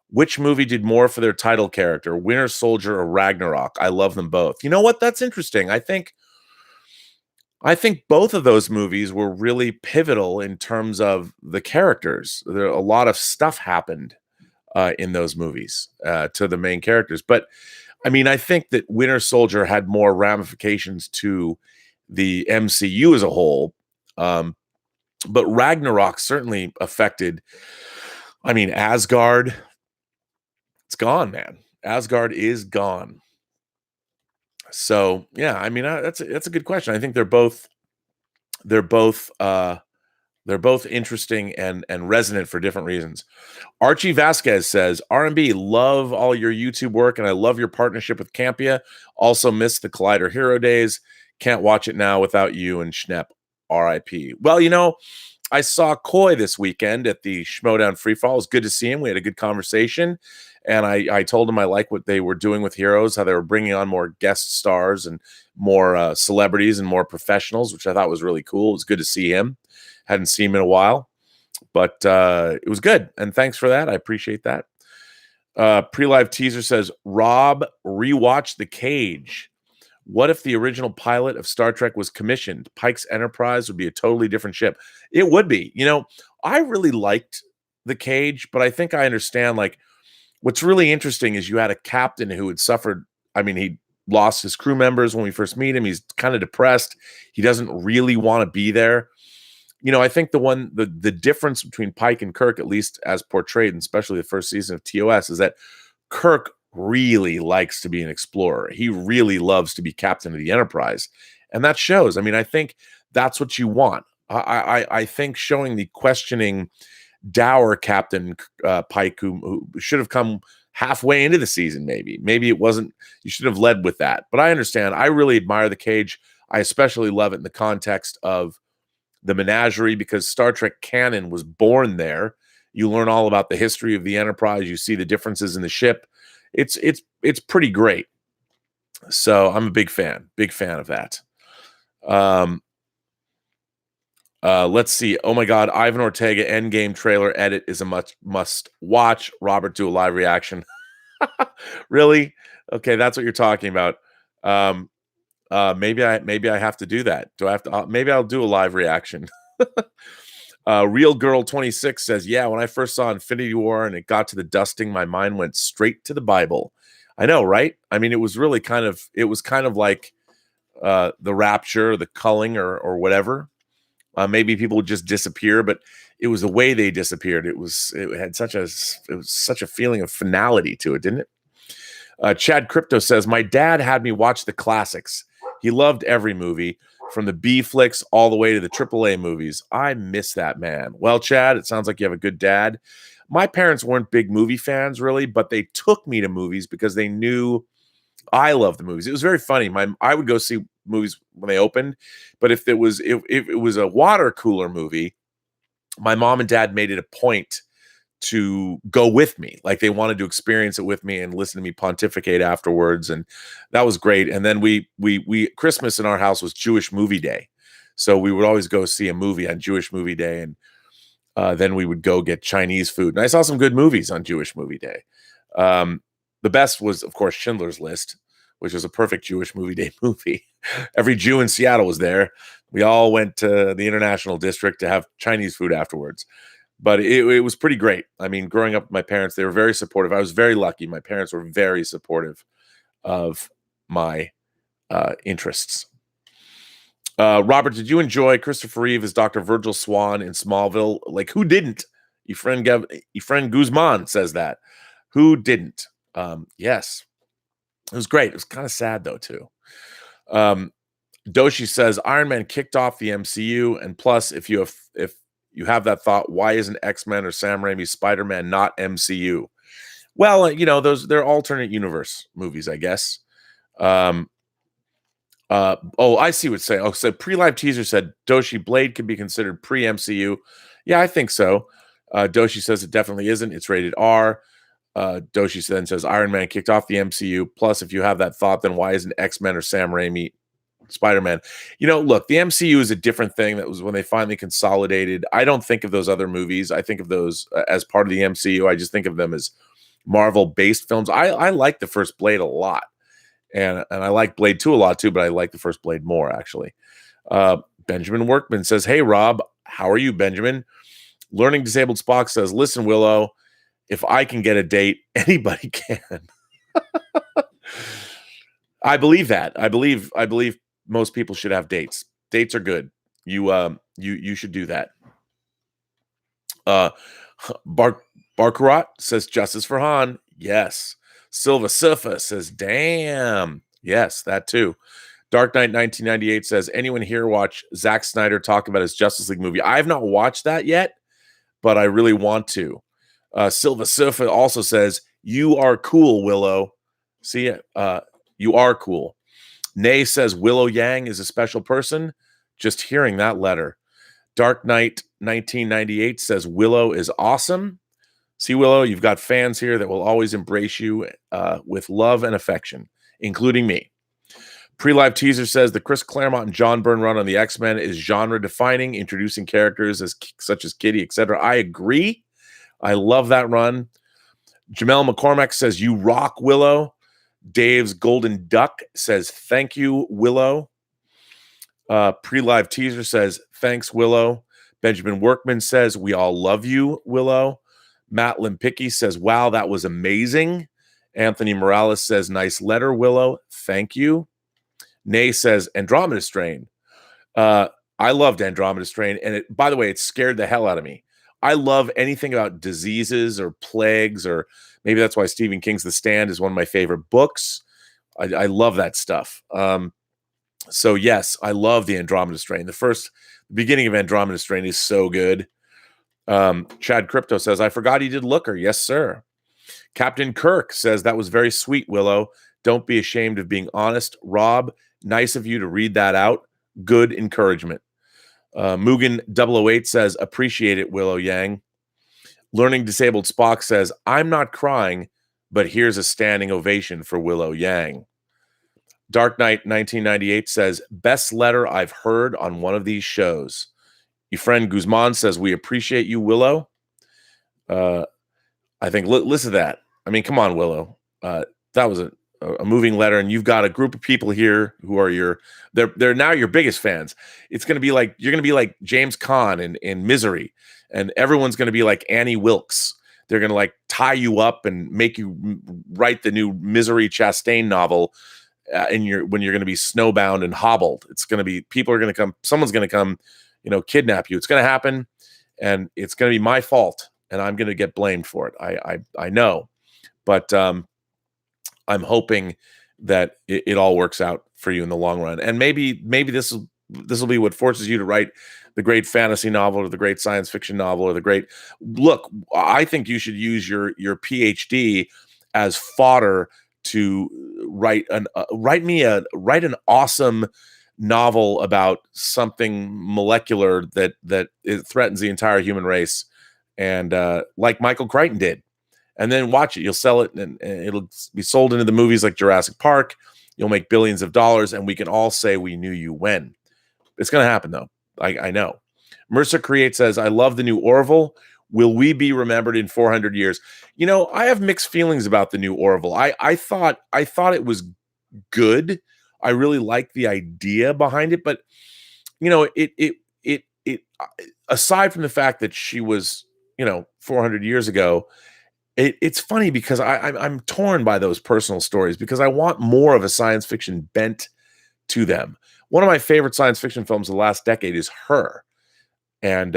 Which movie did more for their title character, Winter Soldier or Ragnarok? I love them both. You know what? That's interesting. I think both of those movies were really pivotal in terms of the characters. A lot of stuff happened in those movies to the main characters. But, I think that Winter Soldier had more ramifications to the MCU as a whole. But Ragnarok certainly affected, Asgard. It's gone, man. Asgard is gone. So yeah, that's a good question. I think they're both interesting and resonant for different reasons. Archie Vasquez says, R&B, love all your YouTube work, and I love your partnership with Campia. Also miss the Collider Hero days. Can't watch it now without you and Schnepp. R.I.P. Well, I saw Coy this weekend at the Schmodown Freefall. It was good to see him. We had a good conversation. And I told him I like what they were doing with Heroes, how they were bringing on more guest stars and more celebrities and more professionals, which I thought was really cool. It was good to see him. Hadn't seen him in a while, but it was good. And thanks for that. I appreciate that. Pre-live teaser says, Rob, rewatch The Cage. What if the original pilot of Star Trek was commissioned? Pike's Enterprise would be a totally different ship. It would be. I really liked The Cage, but I think I understand, like, what's really interesting is you had a captain who had suffered. I mean, he lost his crew members when we first meet him. He's kind of depressed. He doesn't really want to be there. I think the difference between Pike and Kirk, at least as portrayed, and especially the first season of TOS, is that Kirk really likes to be an explorer. He really loves to be captain of the Enterprise. And that shows. I mean, I think that's what you want. I think showing the questioning, dour Captain Pike, who should have come halfway into the season, maybe it wasn't. You should have led with that. But I understand. I really admire The Cage. I especially love it in the context of the menagerie, because Star Trek canon was born there. You learn all about the history of the Enterprise. You see the differences in the ship. It's pretty great. So I'm a big fan of that. Let's see. Oh my God, Ivan Ortega Endgame trailer edit is a must watch. Robert, do a live reaction. Really? Okay, that's what you're talking about. Maybe I have to do that. Do I have to? Maybe I'll do a live reaction. Real Girl 26 says, yeah, when I first saw Infinity War and it got to the dusting, my mind went straight to the Bible. I know, right? I mean, it was kind of like the rapture, the culling, or whatever. Maybe people would just disappear, but it was the way they disappeared. It was such a feeling of finality to it, didn't it? Chad Crypto says, my dad had me watch the classics. He loved every movie, from the B flicks all the way to the AAA movies. I miss that man. Well, Chad, it sounds like you have a good dad. My parents weren't big movie fans, really, but they took me to movies because they knew I loved the movies. It was very funny. I would go see movies when they opened, but if it was a water cooler movie, my mom and dad made it a point to go with me. Like, they wanted to experience it with me and listen to me pontificate afterwards. And that was great. And then we Christmas in our house was Jewish movie day. So we would always go see a movie on Jewish movie day. And then we would go get Chinese food. And I saw some good movies on Jewish movie day. The best was, of course, Schindler's List, which was a perfect Jewish movie day movie. Every Jew in Seattle was there. We all went to the International District to have Chinese food afterwards. But it was pretty great. I mean, growing up with my parents, they were very supportive. I was very lucky. My parents were very supportive of my interests. Robert, did you enjoy Christopher Reeve as Dr. Virgil Swan in Smallville? Like, who didn't? Efren Guzman says that. Who didn't? Yes. It was great. It was kind of sad, though, too. Doshi says, Iron Man kicked off the MCU, and plus, if you have that thought, why isn't X-Men or Sam Raimi's Spider-Man not MCU? Well, they're alternate universe movies, I guess. I see what's saying. So pre-live teaser said Doshi Blade could be considered pre-MCU. Yeah, I think so. Doshi says it definitely isn't. It's rated R. Doshi then says Iron Man kicked off the MCU. Plus, if you have that thought, then why isn't X-Men or Sam Raimi Spider-Man? Look, the MCU is a different thing. That was when they finally consolidated. I don't think of those other movies. I think of those as part of the MCU. I just think of them as Marvel-based films. I like the first Blade a lot. And I like Blade 2 a lot too, but I like the first Blade more, actually. Benjamin Workman says, hey, Rob, how are you, Benjamin? Learning Disabled Spock says, listen, Willow, if I can get a date, anybody can. I believe that. I believe most people should have dates. Dates are good. You should do that. Barkarat says, justice for Han. Yes. Silva Surfa says, damn. Yes, that too. Dark Knight 1998 says, anyone here watch Zack Snyder talk about his Justice League movie? I have not watched that yet, but I really want to. Silva Surfa also says, you are cool, Willow. See, you are cool. Nay says, Willow Yang is a special person. Just hearing that letter. Dark Knight 1998 says, Willow is awesome. See, Willow, you've got fans here that will always embrace you with love and affection, including me. Pre-live teaser says the Chris Claremont and John Byrne run on the X-Men is genre-defining, introducing characters such as Kitty, etc. I agree. I love that run. Jamel McCormack says, you rock, Willow. Dave's Golden Duck says, thank you, Willow. Pre-live teaser says, thanks, Willow. Benjamin Workman says, we all love you, Willow. Matt Limpicki says, wow, that was amazing. Anthony Morales says, nice letter, Willow. Thank you. Nay says, Andromeda Strain. I loved Andromeda Strain. And by the way, it scared the hell out of me. I love anything about diseases or plagues, or maybe that's why Stephen King's The Stand is one of my favorite books. I love that stuff. So yes, I love the Andromeda Strain. The beginning of Andromeda Strain is so good. Chad Crypto says, I forgot he did Looker. Yes, sir. Captain Kirk says, that was very sweet, Willow. Don't be ashamed of being honest. Rob, nice of you to read that out. Good encouragement. Mugen 008 says, appreciate it, Willow Yang. Learning Disabled Spock says, I'm not crying, but here's a standing ovation for Willow Yang. Dark Knight 1998 says, best letter I've heard on one of these shows. Your friend Guzman says, we appreciate you, Willow. I think, listen to that. I mean, come on, Willow. That was a moving letter, and you've got a group of people here who are they're now your biggest fans. It's going to be like, you're going to be like James Caan in Misery, and everyone's going to be like Annie Wilkes. They're going to like tie you up and make you write the new Misery Chastain novel when you're going to be snowbound and hobbled. It's going to be, people are going to come, someone's going to come, kidnap you. It's going to happen, and it's going to be my fault, and I'm going to get blamed for it. I know, but I'm hoping that it all works out for you in the long run. And maybe this will be what forces you to write the great fantasy novel or the great science fiction novel or the great look. I think you should use your PhD as fodder to write an awesome novel about something molecular that it threatens the entire human race, and like Michael Crichton did. And then watch it. You'll sell it, and it'll be sold into the movies like Jurassic Park. You'll make billions of dollars, and we can all say we knew you when. It's going to happen, though. I know. Mercer Create says, I love the new Orville. Will we be remembered in 400 years? I have mixed feelings about the new Orville. I thought it was good. I really liked the idea behind it, but it aside from the fact that she was 400 years ago, it's funny because I'm torn by those personal stories, because I want more of a science fiction bent to them. One of my favorite science fiction films of the last decade is Her, and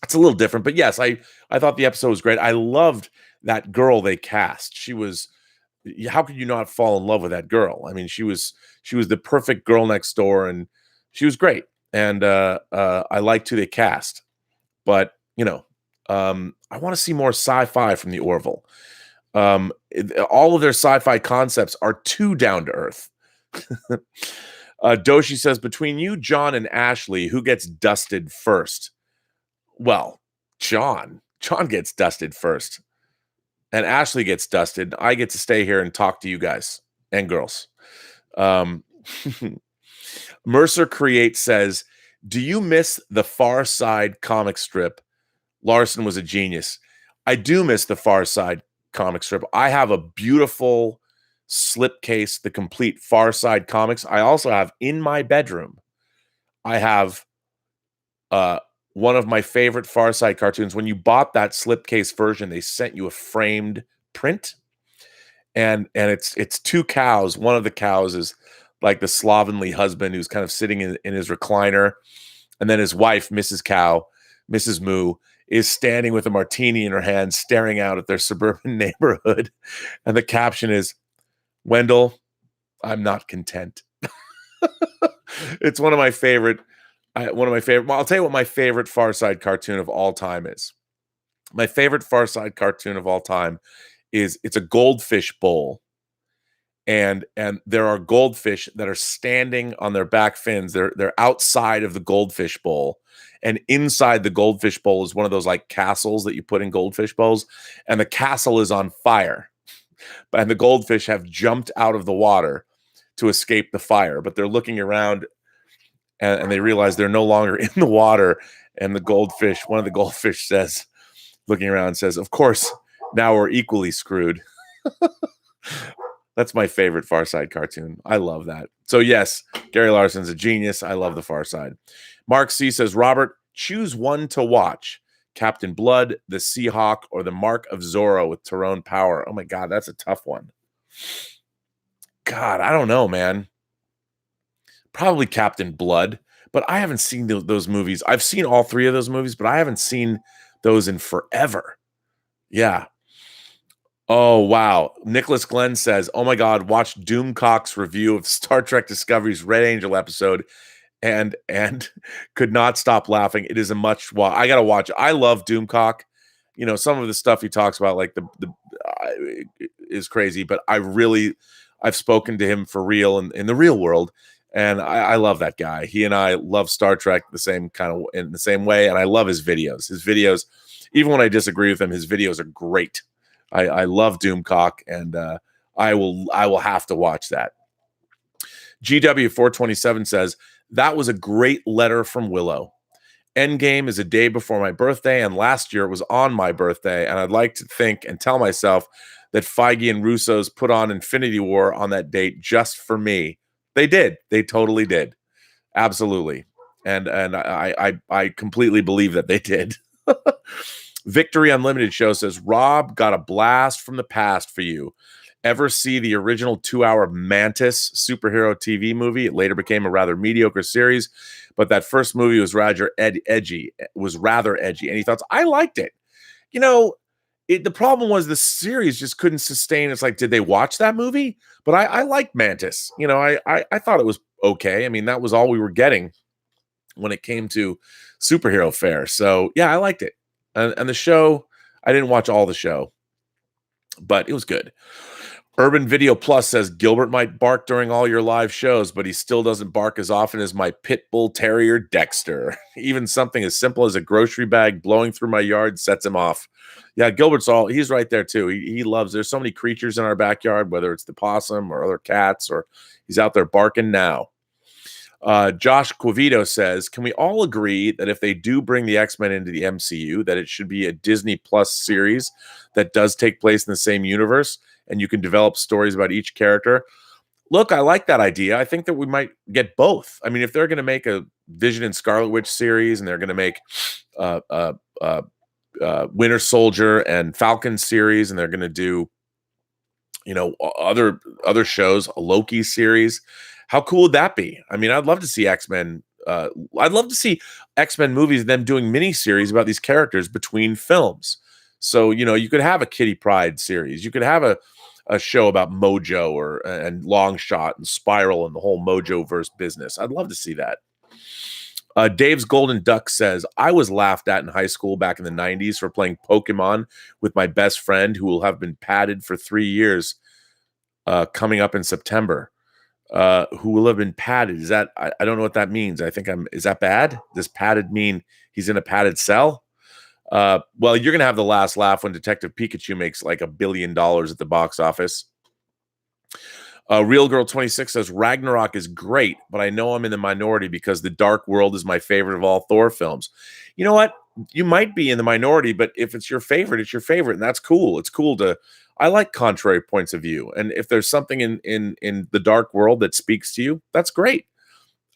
it's a little different, but yes, I thought the episode was great. I loved that girl they cast. How could you not fall in love with that girl? I mean, she was the perfect girl next door, and she was great. And I liked who they cast, but I want to see more sci-fi from the Orville. All of their sci-fi concepts are too down to earth. Doshi says, between you, John, and Ashley, who gets dusted first? Well, John gets dusted first, and Ashley gets dusted. I get to stay here and talk to you guys and girls. Mercer Create says, do you miss the Far Side comic strip? Larson was a genius. I do miss the Far Side comic strip. I have a beautiful slipcase, the complete Far Side comics. I also have in my bedroom, I have one of my favorite Far Side cartoons. When you bought that slipcase version, they sent you a framed print, and it's two cows. One of the cows is like the slovenly husband who's kind of sitting in his recliner, and then his wife, Mrs. Moo, is standing with a martini in her hand, staring out at their suburban neighborhood. And the caption is, Wendell, I'm not content. It's one of my favorite. Well, I'll tell you what my favorite Far Side cartoon of all time is. My favorite Far Side cartoon of all time is, it's a goldfish bowl. And there are goldfish that are standing on their back fins. They're outside of the goldfish bowl. And inside the goldfish bowl is one of those like castles that you put in goldfish bowls. And the castle is on fire. And the goldfish have jumped out of the water to escape the fire. But they're looking around, and they realize they're no longer in the water. And one of the goldfish says, looking around, says, of course, Now we're equally screwed. That's my favorite Far Side cartoon. I love that. So yes, Gary Larson's a genius. I love the Far Side. Mark C says, Robert, choose one to watch. Captain Blood, The Seahawk, or The Mark of Zorro with Tyrone Power. Oh my God, that's a tough one. God, I don't know, man. Probably Captain Blood, but I haven't seen those movies. I've seen all three of those movies, but I haven't seen those in forever. Yeah. Oh, wow. Nicholas Glenn says, oh my God, watch Doomcock's review of Star Trek Discovery's Red Angel episode and could not stop laughing. It is a much, well, I got to watch it. I love Doomcock. You know, some of the stuff he talks about, like is crazy, but I've spoken to him for real in the real world. And I love that guy. He and I love Star Trek in the same way. And I love his videos. His videos, even when I disagree with him, his videos are great. I love Doomcock, and I will have to watch that. GW427 says, that was a great letter from Willow. Endgame is a day before my birthday, and last year it was on my birthday, and I'd like to think and tell myself that Feige and Russo's put on Infinity War on that date just for me. They did. They totally did. Absolutely. And I completely believe that they did. Victory Unlimited show says, Rob, got a blast from the past for you. Ever see the original 2-hour Mantis superhero TV movie? It later became a rather mediocre series, but that first movie was rather edgy. And he thought, I liked it. You know, the problem was the series just couldn't sustain. It's like, did they watch that movie? But I liked Mantis. You know, I thought it was okay. I mean, that was all we were getting when it came to superhero fare. So yeah, I liked it. And the show, I didn't watch all the show, but it was good. Urban Video Plus says, Gilbert might bark during all your live shows, but he still doesn't bark as often as my pit bull terrier Dexter. Even something as simple as a grocery bag blowing through my yard sets him off. Yeah, he's right there too. He loves, there's so many creatures in our backyard, whether it's the possum or other cats, or he's out there barking now. Josh Quavito says, can we all agree that if they do bring the X-Men into the MCU, that it should be a Disney Plus series that does take place in the same universe, and you can develop stories about each character? Look, I like that idea. I think that we might get both. I mean, if they're going to make a Vision and Scarlet Witch series, and they're going to make Winter Soldier and Falcon series, and they're going to do, you know, other shows, a Loki series, how cool would that be? I mean, I'd love to see X-Men. I'd love to see X-Men movies, them doing miniseries about these characters between films. So, you know, you could have a Kitty Pryde series. You could have a show about Mojo and Longshot and Spiral and the whole Mojo-verse business. I'd love to see that. Dave's Golden Duck says, I was laughed at in high school back in the 90s for playing Pokemon with my best friend, who will have been padded for 3 years coming up in September. Who will have been padded. Is that, I don't know what that means. Is that bad? Does padded mean he's in a padded cell? Well, you're going to have the last laugh when Detective Pikachu makes like $1 billion at the box office. Real Girl 26 says, Ragnarok is great, but I know I'm in the minority because The Dark World is my favorite of all Thor films. You know what? You might be in the minority, but if it's your favorite, it's your favorite, and that's cool. It's cool I like contrary points of view, and if there's something in The Dark World that speaks to you, that's great.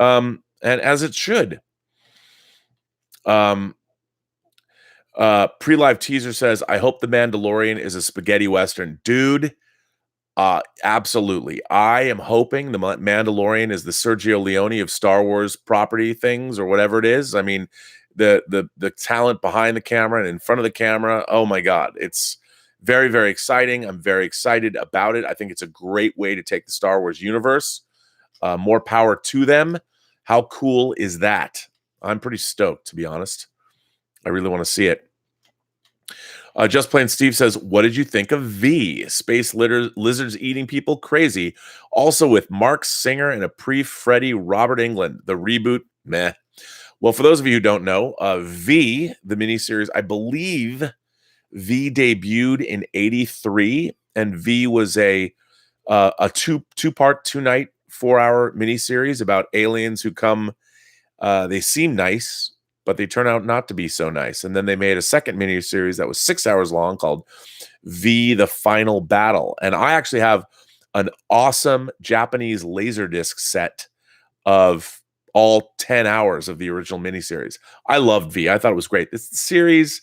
And as it should. Pre-live teaser says, I hope The Mandalorian is a spaghetti western. Dude, absolutely. I am hoping The Mandalorian is the Sergio Leone of Star Wars property things, or whatever it is. I mean, the talent behind the camera and in front of the camera, oh my God, it's very, very exciting. I'm very excited about it. I think it's a great way to take the Star Wars universe. More power to them. How cool is that? I'm pretty stoked, to be honest. I really want to see it. Just Plain Steve says, what did you think of V? Space lizards eating people crazy. Also with Mark Singer and a pre-Freddy Robert Englund. The reboot, meh. Well, for those of you who don't know, V, the miniseries, I believe V debuted in '83, and V was a two-part, 2-night, 4-hour miniseries about aliens who come. They seem nice, but they turn out not to be so nice. And then they made a second miniseries that was 6 hours long called V: The Final Battle. And I actually have an awesome Japanese Laserdisc set of all 10 hours of the original miniseries. I loved V. I thought it was great. This series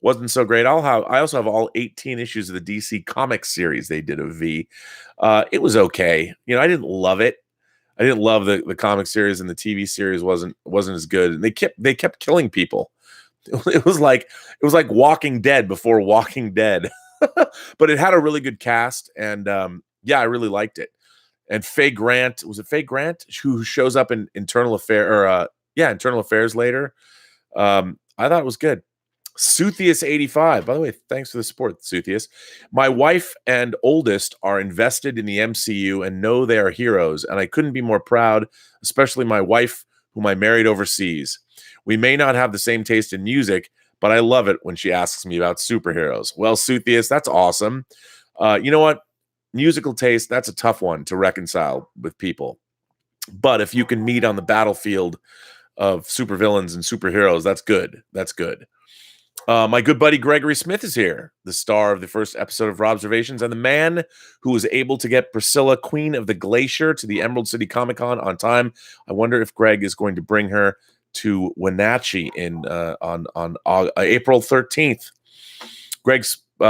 wasn't so great. I also have all 18 issues of the DC Comics series they did of V. It was okay. You know, I didn't love it. I didn't love the comic series, and the TV series wasn't as good. And they kept killing people. It was like Walking Dead before Walking Dead. But it had a really good cast, and yeah, I really liked it. And Faye Grant, was it Faye Grant who shows up in Internal Affairs later? I thought it was good. Suthius85, by the way, thanks for the support, Suthius. My wife and oldest are invested in the MCU and know they are heroes, and I couldn't be more proud, especially my wife, whom I married overseas. We may not have the same taste in music, but I love it when she asks me about superheroes. Well, Suthius, that's awesome. You know what? Musical taste, that's a tough one to reconcile with people. But if you can meet on the battlefield of supervillains and superheroes, that's good. That's good. My good buddy Gregory Smith is here, the star of the first episode of Robservations and the man who was able to get Priscilla, Queen of the Glacier, to the Emerald City Comic Con on time. I wonder if Greg is going to bring her to Wenatchee on April 13th. Greg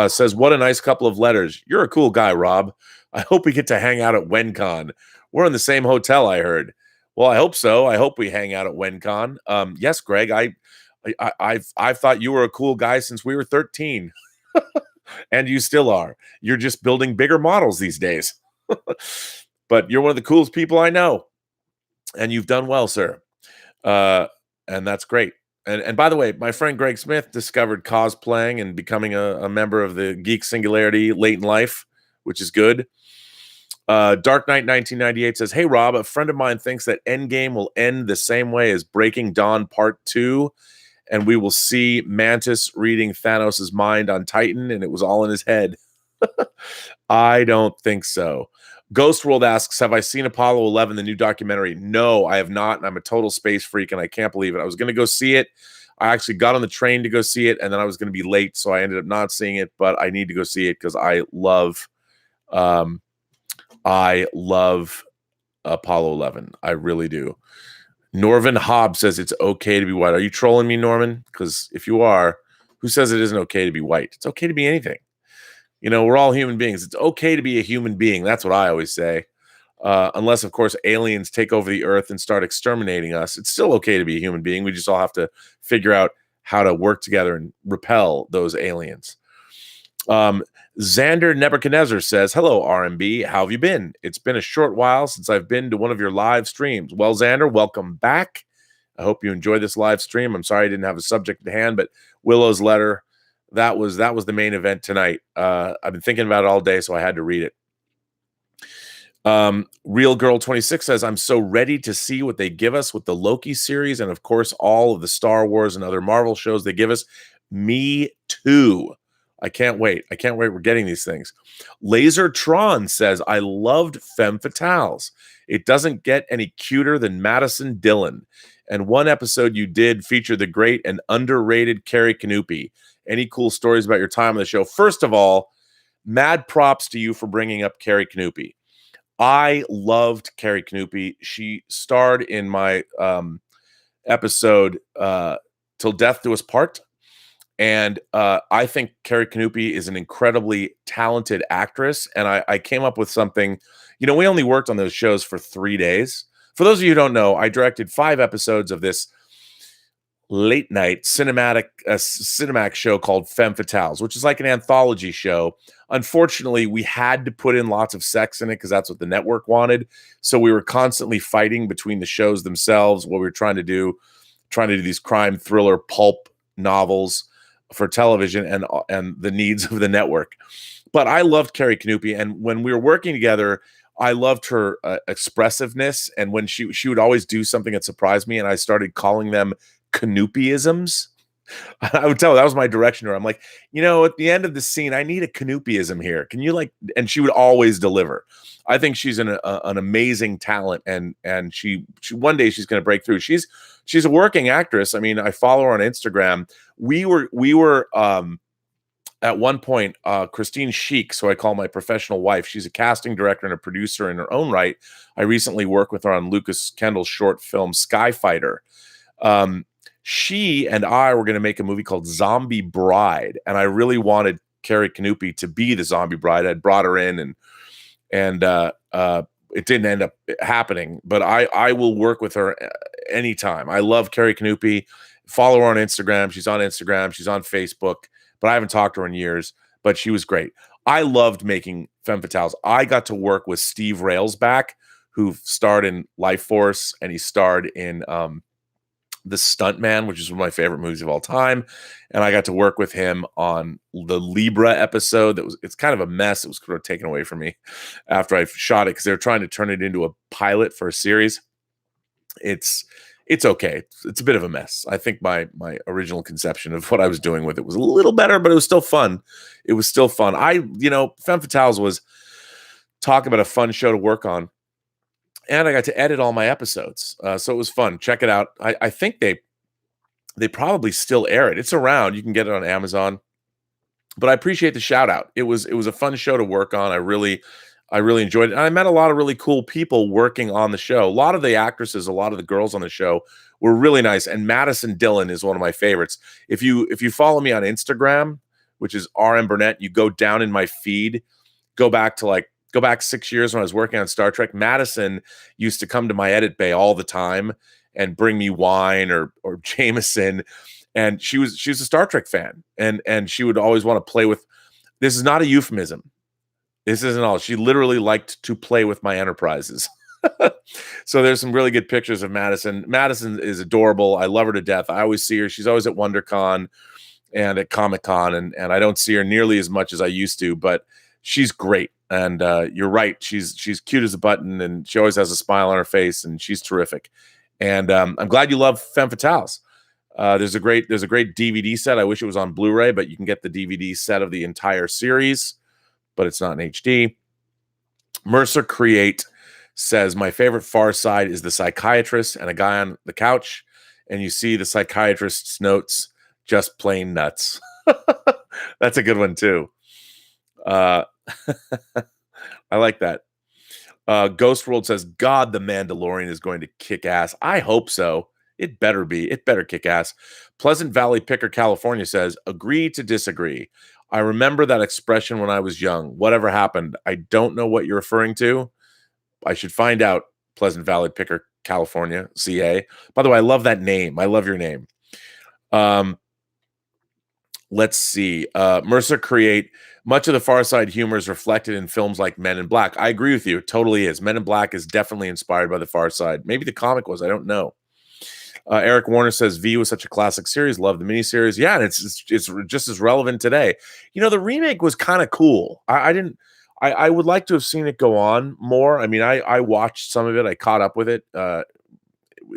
says, what a nice couple of letters. You're a cool guy, Rob. I hope we get to hang out at WenCon. We're in the same hotel, I heard. Well, I hope so. I hope we hang out at WenCon. Yes, Greg, I've thought you were a cool guy since we were 13. And you still are. You're just building bigger models these days. But you're one of the coolest people I know. And you've done well, sir. And that's great. And by the way, my friend Greg Smith discovered cosplaying and becoming a member of the Geek Singularity late in life, which is good. Dark Knight 1998 says, hey, Rob, a friend of mine thinks that Endgame will end the same way as Breaking Dawn Part 2, and we will see Mantis reading Thanos' mind on Titan, and it was all in his head. I don't think so. Ghost World asks, have I seen Apollo 11, the new documentary? No, I have not, and I'm a total space freak, and I can't believe it. I was going to go see it. I actually got on the train to go see it, and then I was going to be late, so I ended up not seeing it, but I need to go see it because I love Apollo 11. I really do. Norman Hobbs says it's okay to be white. Are you trolling me, Norman? Because if you are, who says it isn't okay to be white? It's okay to be anything. You know, we're all human beings. It's okay to be a human being. That's what I always say. Unless, of course, aliens take over the earth and start exterminating us. It's still okay to be a human being. We just all have to figure out how to work together and repel those aliens. Xander Nebuchadnezzar says, hello, RMB. How have you been? It's been a short while since I've been to one of your live streams. Well, Xander, welcome back. I hope you enjoyed this live stream. I'm sorry I didn't have a subject at hand, but Willow's letter, that was the main event tonight. I've been thinking about it all day, so I had to read it. Real Girl 26 says, I'm so ready to see what they give us with the Loki series and, of course, all of the Star Wars and other Marvel shows they give us. Me too. I can't wait. We're getting these things. Laser Tron says, I loved Femme Fatales. It doesn't get any cuter than Madison Dillon. And one episode you did feature the great and underrated Carrie Canupi. Any cool stories about your time on the show? First of all, mad props to you for bringing up Carrie Canupi. I loved Carrie Canupi. She starred in my episode Till Death Do Us Part. And I think Carrie Canupi is an incredibly talented actress. And I came up with something. You know, we only worked on those shows for 3 days. For those of you who don't know, I directed 5 episodes of this late night cinematic show called Femme Fatales, which is like an anthology show. Unfortunately, we had to put in lots of sex in it because that's what the network wanted. So we were constantly fighting between the shows themselves, what we were trying to do these crime thriller pulp novels for television and the needs of the network. But I loved Carrie Canupi, and when we were working together, I loved her expressiveness. And when she would always do something that surprised me, and I started calling them Canupiisms. I would tell her that was my direction to her. I'm like, you know, at the end of the scene, I need a Canupiism here. Can you and she would always deliver. I think she's an amazing talent, and she one day she's going to break through. She's a working actress. I mean, I follow her on Instagram. We were at one point, Christine Sheik, so I call my professional wife, she's a casting director and a producer in her own right. I recently worked with her on Lucas Kendall's short film Skyfighter. She and I were going to make a movie called Zombie Bride, and I really wanted Carrie Canupi to be the zombie bride. I'd brought her in, and it didn't end up happening. But I will work with her anytime. I love Carrie Canupi. Follow her on Instagram. She's on Instagram. She's on Facebook. But I haven't talked to her in years. But she was great. I loved making Femme Fatales. I got to work with Steve Railsback, who starred in Life Force, and he starred in The Stuntman, which is one of my favorite movies of all time. And I got to work with him on the Libra episode. It's kind of a mess. It was sort of taken away from me after I shot it because they were trying to turn it into a pilot for a series. It's okay. It's a bit of a mess. I think my original conception of what I was doing with it was a little better, but it was still fun. It was still fun. Femme Fatales was talk about a fun show to work on. And I got to edit all my episodes. So it was fun. Check it out. I think they probably still air it. It's around. You can get it on Amazon. But I appreciate the shout out. It was a fun show to work on. I really enjoyed it. And I met a lot of really cool people working on the show. A lot of the actresses, a lot of the girls on the show were really nice. And Madison Dillon is one of my favorites. If you follow me on Instagram, which is RM Burnett, you go down in my feed, go back 6 years when I was working on Star Trek. Madison used to come to my edit bay all the time and bring me wine or Jameson. And she was a Star Trek fan. And she would always want to play with, this is not a euphemism. This isn't all. She literally liked to play with my Enterprises. So there's some really good pictures of Madison. Madison is adorable. I love her to death. I always see her. She's always at WonderCon and at Comic-Con. And I don't see her nearly as much as I used to, but she's great. And you're right. She's cute as a button, and she always has a smile on her face, and she's terrific. And I'm glad you love Femme Fatales. There's a great DVD set. I wish it was on Blu-ray, but you can get the DVD set of the entire series, but it's not in HD. Mercer Create says, my favorite Far Side is the psychiatrist and a guy on the couch, and you see the psychiatrist's notes, just plain nuts. That's a good one too. I like that. Ghost World says, God, the Mandalorian is going to kick ass. I hope so. It better be. It better kick ass. Pleasant Valley Picker, California says, agree to disagree. I remember that expression when I was young. Whatever happened? I don't know what you're referring to. I should find out. Pleasant Valley Picker, California, CA. By the way, I love that name. I love your name. Let's see. Mercer Create. Much of the Far Side humor is reflected in films like Men in Black. I agree with you. It totally is. Men in Black is definitely inspired by the Far Side. Maybe the comic was. I don't know. Eric Warner says, V was such a classic series. Love the miniseries. Yeah, and it's just as relevant today. The remake was kind of cool. I would like to have seen it go on more. I mean, I watched some of it. I caught up with it. It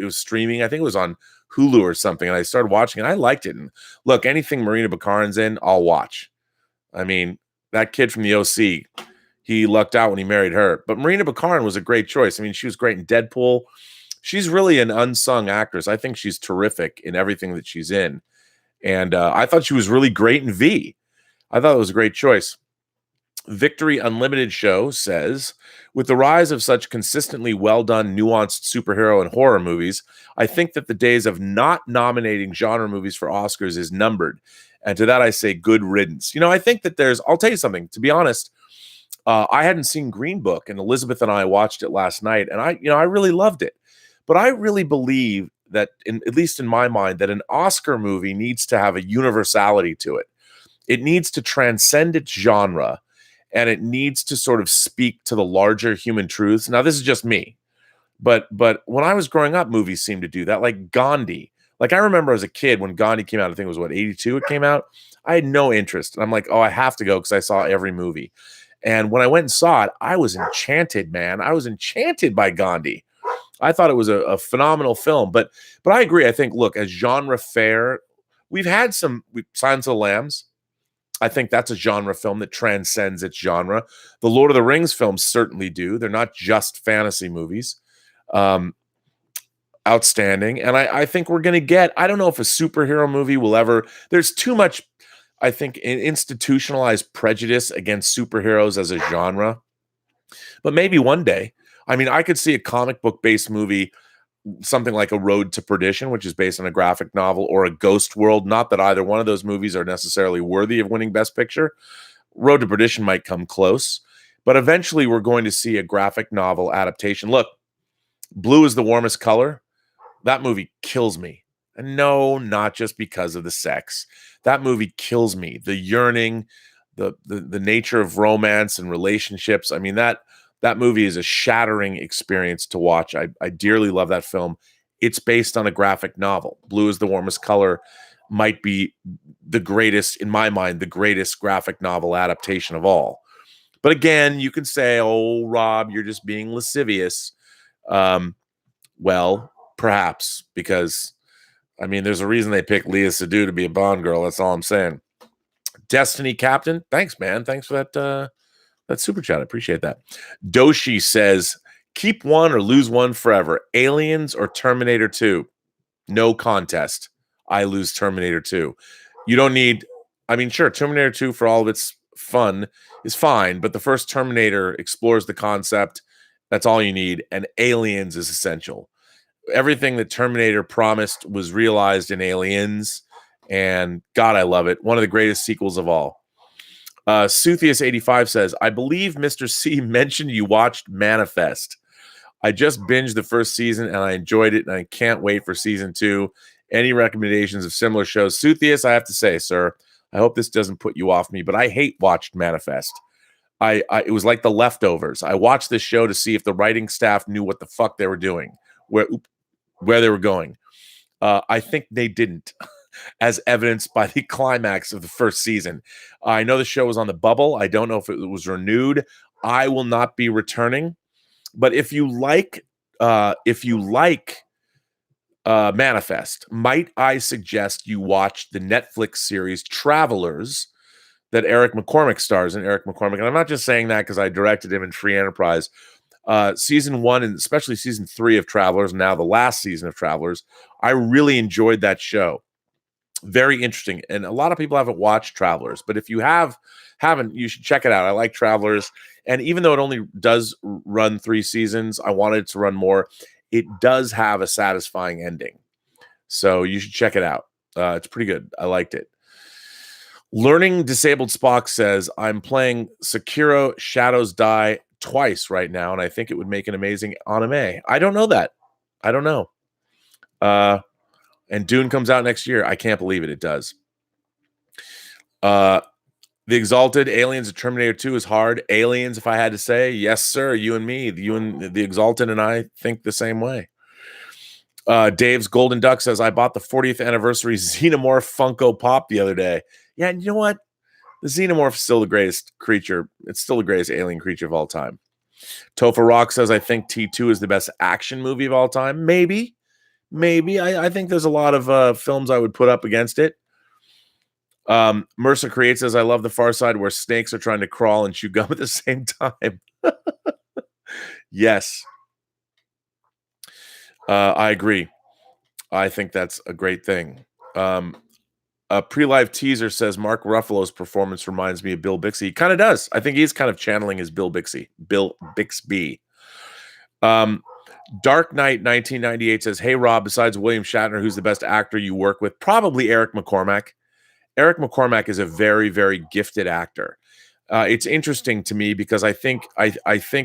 was streaming. I think it was on Hulu or something. And I started watching it. I liked it. And look, anything Marina Baccarin's in, I'll watch. I mean, that kid from the OC, he lucked out when he married her. But Marina Baccarin was a great choice. I mean, she was great in Deadpool. She's really an unsung actress. I think she's terrific in everything that she's in. And I thought she was really great in V. I thought it was a great choice. Victory Unlimited Show says, with the rise of such consistently well-done, nuanced superhero and horror movies, I think that the days of not nominating genre movies for Oscars is numbered. And to that I say good riddance. I think that I'll tell you something, to be honest, I hadn't seen Green Book, and Elizabeth and I watched it last night, and I really loved it. But I really believe that, at least in my mind, that an Oscar movie needs to have a universality to it. It needs to transcend its genre, and it needs to sort of speak to the larger human truths. Now, this is just me, but when I was growing up, movies seemed to do that, like Gandhi. Like, I remember as a kid when Gandhi came out, I think it was 82 it came out. I had no interest. And I'm like, oh, I have to go because I saw every movie. And when I went and saw it, I was enchanted, man. I was enchanted by Gandhi. I thought it was a phenomenal film. But I agree. I think, look, as genre fare, we've had Silence of the Lambs. I think that's a genre film that transcends its genre. The Lord of the Rings films certainly do. They're not just fantasy movies. Outstanding. And I think we're going to get, I don't know if a superhero movie will ever, there's too much. I think, institutionalized prejudice against superheroes as a genre. But maybe one day. I mean, I could see a comic book based movie, something like A Road to Perdition, which is based on a graphic novel, or A Ghost World. Not that either one of those movies are necessarily worthy of winning Best Picture. Road to Perdition might come close, but eventually we're going to see a graphic novel adaptation. Look, Blue is the Warmest Color. That movie kills me. And no, not just because of the sex. That movie kills me. The yearning, the nature of romance and relationships. I mean, that movie is a shattering experience to watch. I dearly love that film. It's based on a graphic novel. Blue is the Warmest Color might be the greatest, in my mind, the greatest graphic novel adaptation of all. But again, you can say, oh, Rob, you're just being lascivious. Well, perhaps, because, I mean, there's a reason they picked Leah Seydoux to be a Bond girl. That's all I'm saying. Destiny Captain, thanks, man. Thanks for that super chat. I appreciate that. Doshi says, keep one or lose one forever. Aliens or Terminator 2? No contest. I lose Terminator 2. You don't need, I mean, sure, Terminator 2 for all of its fun is fine, but the first Terminator explores the concept. That's all you need. And Aliens is essential. Everything that Terminator promised was realized in Aliens. And God, I love it. One of the greatest sequels of all. Suthius85 says, I believe Mr. C mentioned you watched Manifest. I just binged the first season and I enjoyed it, and I can't wait for season 2. Any recommendations of similar shows? Suthius, I have to say, sir, I hope this doesn't put you off me, but I watched Manifest. It was like The Leftovers. I watched this show to see if the writing staff knew what the fuck they were doing, where they were going. I think they didn't, as evidenced by the climax of the first season. I know the show was on the bubble. I don't know if it was renewed. I will not be returning. But if you like Manifest, might I suggest you watch the Netflix series Travelers that Eric McCormack stars in. Eric McCormack, and I'm not just saying that because I directed him in Free Enterprise. Season 1 and especially season 3 of Travelers, now the last season of Travelers, I really enjoyed that show. Very interesting, and a lot of people haven't watched Travelers, but if you haven't, you should check it out. I like Travelers, and even though it only does run 3 seasons, I wanted it to run more. It does have a satisfying ending, so you should check it out. It's pretty good. I liked it. Learning Disabled Spock says, I'm playing Sekiro Shadows Die twice right now, and I think it would make an amazing anime. I don't know that. I don't know. And Dune comes out next year. I can't believe it. It does. The Exalted, Aliens, and Terminator 2 is hard. Aliens, if I had to say, yes, sir. You and me, you and the Exalted and I think the same way. Dave's Golden Duck says, I bought the 40th anniversary Xenomorph Funko Pop the other day. Yeah, and you know what? The Xenomorph is still the greatest creature. It's still the greatest alien creature of all time. Topher Rock says, I think T2 is the best action movie of all time. Maybe. I think there's a lot of films I would put up against it. Mercer Creates says, I love The Far Side where snakes are trying to crawl and chew gum at the same time. Yes. I agree. I think that's a great thing. A pre-live teaser says Mark Ruffalo's performance reminds me of Bill Bixby. He kind of does. I think he's kind of channeling his Bill Bixby. Dark Knight 1998 says, hey, Rob, besides William Shatner, who's the best actor you work with? Probably Eric McCormack. Eric McCormack is a very, very gifted actor. It's interesting to me because I think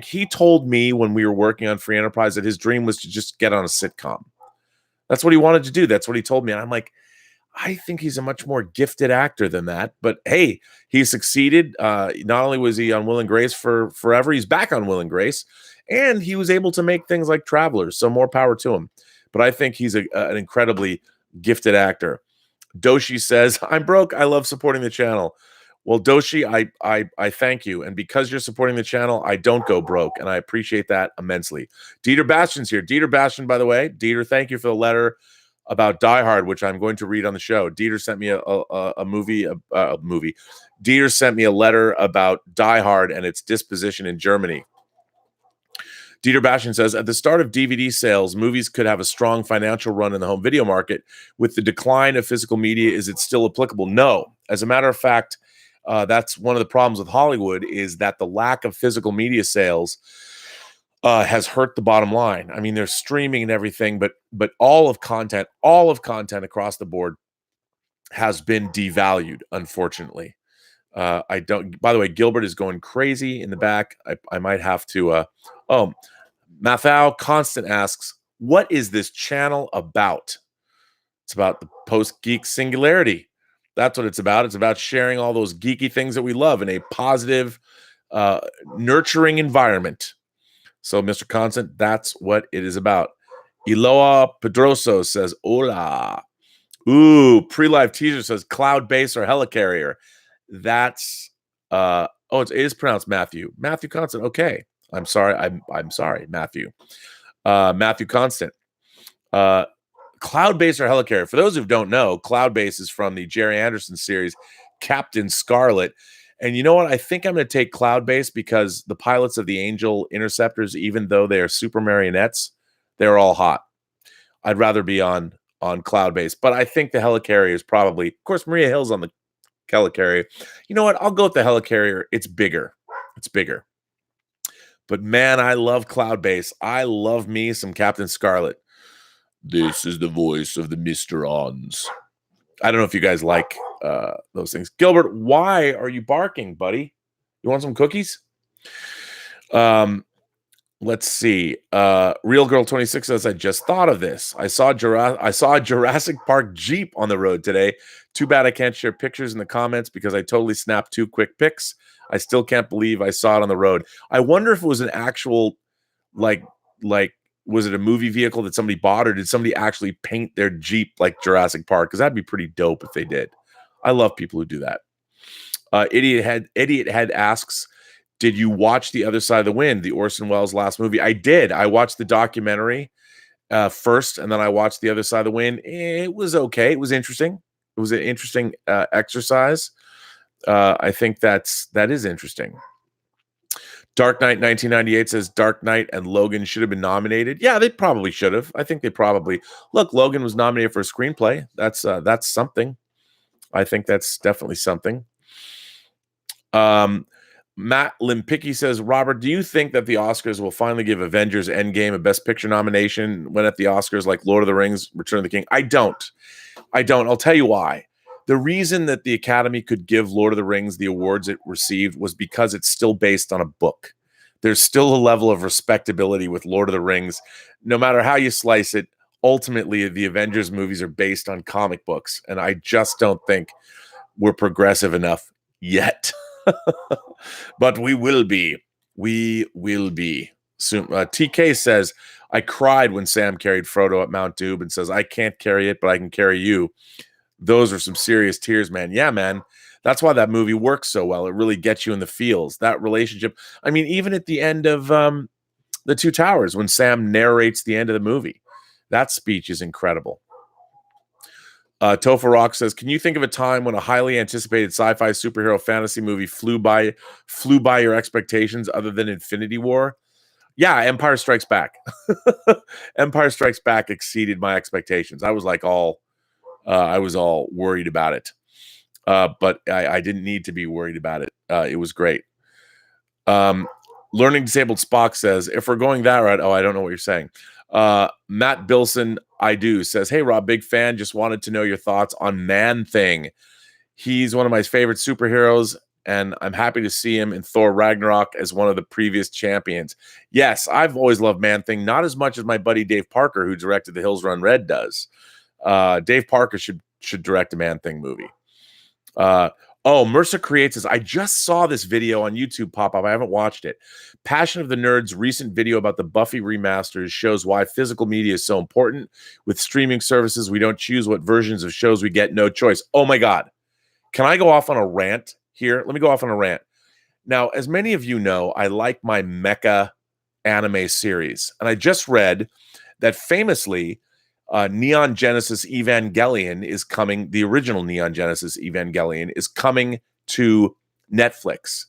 he told me when we were working on Free Enterprise that his dream was to just get on a sitcom. That's what he wanted to do. That's what he told me. And I'm like, I think he's a much more gifted actor than that. But hey, he succeeded. Not only was he on Will and Grace for forever, he's back on Will and Grace. And he was able to make things like Travelers. So more power to him. But I think he's an incredibly gifted actor. Doshi says, I'm broke. I love supporting the channel. Well, Doshi, I thank you. And because you're supporting the channel, I don't go broke. And I appreciate that immensely. Dieter Bastian's here. Dieter Bastian, by the way. Dieter, thank you for the letter about Die Hard, which I'm going to read on the show. Dieter sent me a movie. Dieter sent me a letter about Die Hard and its disposition in Germany. Dieter Bashan says, at the start of DVD sales, movies could have a strong financial run in the home video market. With the decline of physical media, is it still applicable? No. As a matter of fact, that's one of the problems with Hollywood, is that the lack of physical media sales has hurt the bottom line. I mean, there's streaming and everything, but all of content across the board has been devalued, unfortunately. I don't, by the way, Gilbert is going crazy in the back. I might have to, Mathau Constant asks, what is this channel about? It's about the Post-Geek Singularity. That's what it's about. It's about sharing all those geeky things that we love in a positive, nurturing environment. So, Mr. Constant, that's what it is about. Eloa Pedroso says, hola. Ooh, pre-live teaser says cloud base or helicarrier. That's it is pronounced Matthew. Matthew Constant. Okay. I'm sorry. I'm sorry, Matthew. Matthew Constant. Cloud base or helicarrier. For those who don't know, cloud base is from the Jerry Anderson series, Captain Scarlet. And you know what? I think I'm going to take cloud base because the pilots of the Angel Interceptors, even though they are super marionettes, they're all hot. I'd rather be on cloud base, but I think the helicarrier is probably, of course, Maria Hill's on the helicarrier. You know what? I'll go with the helicarrier. It's bigger. But man, I love cloud base. I love me some Captain Scarlet. This is the voice of the Mr. Ons. I don't know if you guys like those things. Gilbert, why are you barking, buddy? You want some cookies? Let's see. Real Girl 26 says, I just thought of this. I saw a Jurassic Park Jeep on the road today. Too bad I can't share pictures in the comments because I totally snapped 2 quick pics. I still can't believe I saw it on the road. I wonder if it was an actual, like, was it a movie vehicle that somebody bought, or did somebody actually paint their Jeep like Jurassic Park? Because that'd be pretty dope if they did. I love people who do that. Idiot Head asks, did you watch The Other Side of the Wind, the Orson Welles last movie? I did. I watched the documentary first, and then I watched The Other Side of the Wind. It was okay. It was interesting. It was an interesting exercise. I think that is interesting. Dark Knight 1998 says Dark Knight and Logan should have been nominated. Yeah, they probably should have. I think they probably. Look, Logan was nominated for a screenplay. That's something. I think that's definitely something. Matt Limpicki says, Robert, do you think that the Oscars will finally give Avengers Endgame a Best Picture nomination when at the Oscars like Lord of the Rings, Return of the King? I don't. I'll tell you why. The reason that the Academy could give Lord of the Rings the awards it received was because it's still based on a book. There's still a level of respectability with Lord of the Rings. No matter how you slice it, ultimately the Avengers movies are based on comic books. And I just don't think we're progressive enough yet. But we will be. We will be soon. TK says, I cried when Sam carried Frodo at Mount Doom and says, I can't carry it, but I can carry you. Those are some serious tears, man. Yeah, man. That's why that movie works so well. It really gets you in the feels. That relationship. I mean, even at the end of The Two Towers, when Sam narrates the end of the movie, that speech is incredible. Topher Rock says, can you think of a time when a highly anticipated sci-fi superhero fantasy movie flew by your expectations other than Infinity War? Yeah, Empire Strikes Back. Empire Strikes Back exceeded my expectations. I was all worried about it. But I didn't need to be worried about it. It was great. Learning Disabled Spock says, if we're going that route, I don't know what you're saying. Matt Bilson, I do, says, hey, Rob, big fan. Just wanted to know your thoughts on Man-Thing. He's one of my favorite superheroes, and I'm happy to see him in Thor Ragnarok as one of the previous champions. Yes, I've always loved Man-Thing, not as much as my buddy Dave Parker, who directed The Hills Run Red, does. Dave Parker should direct a Man-Thing movie. Mercer Creates says, I just saw this video on YouTube pop up. I haven't watched it. Passion of the Nerd's recent video about the Buffy remasters shows why physical media is so important. With streaming services, we don't choose what versions of shows we get. No choice. Oh my God. Can I go off on a rant here? Let me go off on a rant. Now, as many of you know, I like my mecha anime series. And I just read that famously, Neon Genesis Evangelion is coming. The original Neon Genesis Evangelion is coming to Netflix.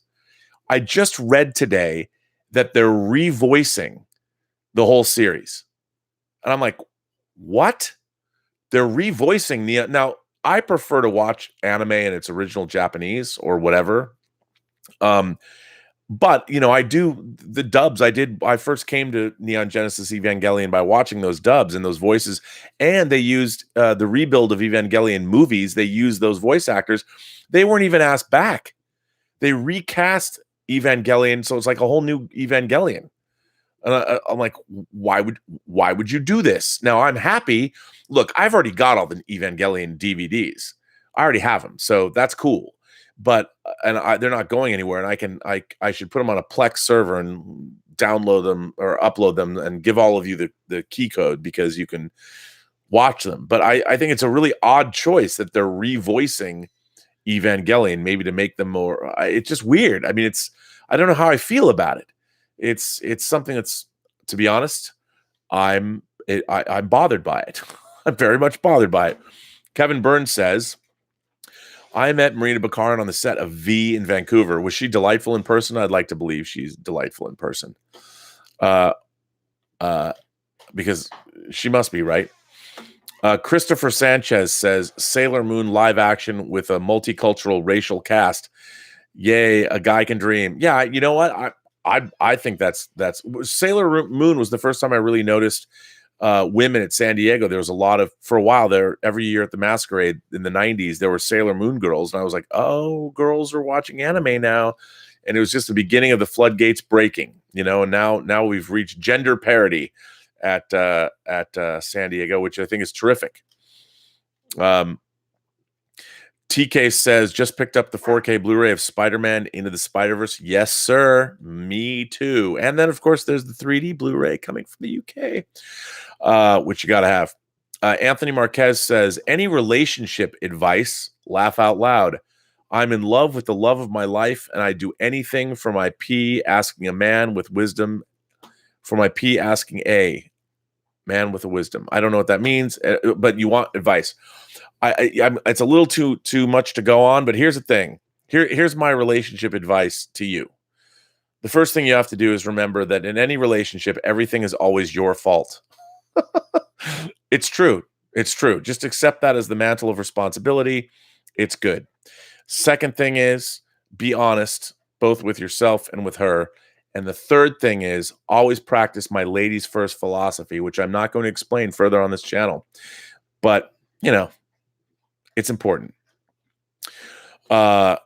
I just read today that they're revoicing the whole series. And I'm like, what? They're revoicing the now. I prefer to watch anime in its original Japanese or whatever. But I do the dubs. I first came to Neon Genesis Evangelion by watching those dubs and those voices, and they used the rebuild of Evangelion movies. They used those voice actors. They weren't even asked back. They recast Evangelion, so it's like a whole new Evangelion. And I'm like, why would you do this? Now I'm happy. Look, I've already got all the Evangelion DVDs. I already have them, so that's cool. But they're not going anywhere, and I should put them on a Plex server and download them or upload them and give all of you the key code because you can watch them. But I think it's a really odd choice that they're revoicing Evangelion, maybe to make them more. It's just weird. I mean, I don't know how I feel about it. It's something that's, to be honest, I'm bothered by it. I'm very much bothered by it. Kevin Burns says, I met Marina Baccarin on the set of V in Vancouver. Was she delightful in person? I'd like to believe she's delightful in person. Because she must be, right? Christopher Sanchez says, Sailor Moon live action with a multicultural racial cast. Yay, a guy can dream. Yeah, you know what? I think that's Sailor Moon was the first time I really noticed women at San Diego. There was a lot of, for a while there, every year at the Masquerade in the 90s, there were Sailor Moon girls. And I was like, oh, girls are watching anime now. And it was just the beginning of the floodgates breaking, and now we've reached gender parity at San Diego, which I think is terrific. TK says, just picked up the 4K Blu-ray of Spider-Man Into the Spider-Verse. Yes, sir. Me too. And then, of course, there's the 3D Blu-ray coming from the UK, which you got to have. Anthony Marquez says, any relationship advice? Laugh out loud. I'm in love with the love of my life, and I do anything for my P asking a man with wisdom, for my P asking a man with a wisdom. I don't know what that means, but you want advice. It's a little too much to go on, but here's the thing. Here's my relationship advice to you. The first thing you have to do is remember that in any relationship, everything is always your fault. It's true. It's true. Just accept that as the mantle of responsibility. It's good. Second thing is be honest, both with yourself and with her. And the third thing is always practice my ladies first philosophy, which I'm not going to explain further on this channel. But, it's important. Let's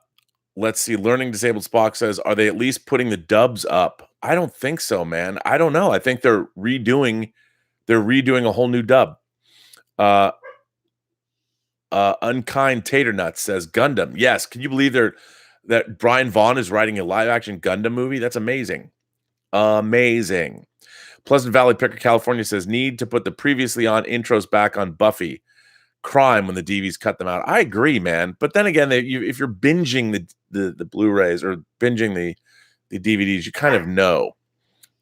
see. Learning Disabled Spock says, are they at least putting the dubs up? I don't think so, man. I don't know. I think they're redoing a whole new dub. Unkind Tater Nuts says Gundam. Yes. Can you believe that Brian Vaughn is writing a live action Gundam movie? That's amazing. Amazing. Pleasant Valley Picker, California says, need to put the previously on intros back on Buffy. Crime when the DVs cut them out. I agree, man. But then again, if you're binging the Blu-rays or binging the DVDs, you kind of know.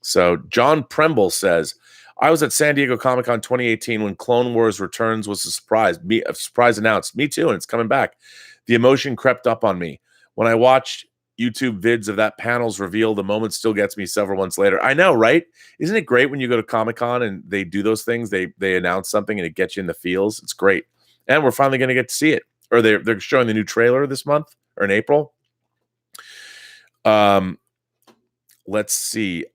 So John Premble says, I was at San Diego Comic-Con 2018 when Clone Wars Returns was a surprise announced. Me too, and it's coming back. The emotion crept up on me. When I watched YouTube vids of that panel's reveal, the moment still gets me several months later. I know, right? Isn't it great when you go to Comic-Con and they do those things? They announce something and it gets you in the feels. It's great. And we're finally going to get to see it. Or they're showing the new trailer this month or in April. Let's see.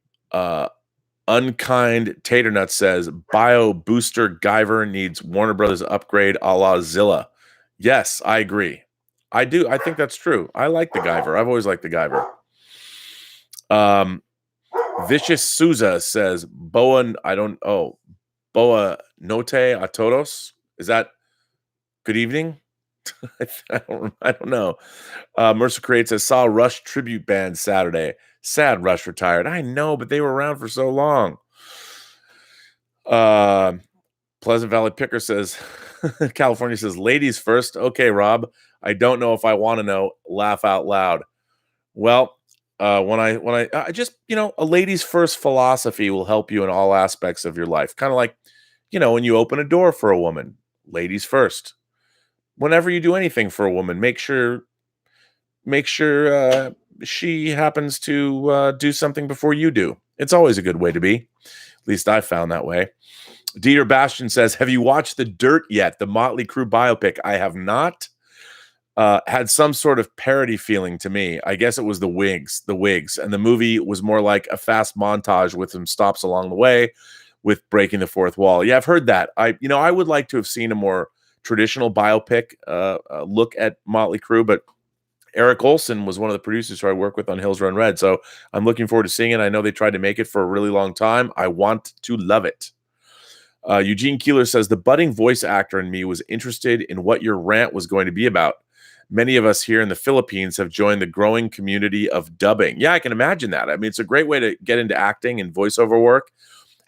Unkind Tater Nut says, Bio Booster Guyver needs Warner Brothers upgrade a la Zilla. Yes, I agree. I do. I think that's true. I like the Guyver. I've always liked the Guyver. Vicious Souza says, Boa Note a todos. Is that good evening? I don't know. Mercer Creates says, saw Rush tribute band Saturday. Sad Rush retired. I know, but they were around for so long. Pleasant Valley Picker says, California says, ladies first. Okay, Rob. I don't know if I want to know. Laugh out loud. Well, when I just, a ladies first philosophy will help you in all aspects of your life. Kind of like, when you open a door for a woman, ladies first. Whenever you do anything for a woman, make sure she happens to do something before you do. It's always a good way to be. At least I found that way. Dieter Bastian says, have you watched The Dirt yet? The Motley Crue biopic. I have not. Had some sort of parody feeling to me. I guess it was the Wigs, and the movie was more like a fast montage with some stops along the way with breaking the fourth wall. Yeah, I've heard that. I would like to have seen a more traditional biopic look at Motley Crue, but Eric Olson was one of the producers who I work with on Hills Run Red, so I'm looking forward to seeing it. I know they tried to make it for a really long time. I want to love it. Eugene Keeler says, the budding voice actor in me was interested in what your rant was going to be about. Many of us here in the Philippines have joined the growing community of dubbing. Yeah, I can imagine that. I mean, it's a great way to get into acting and voiceover work.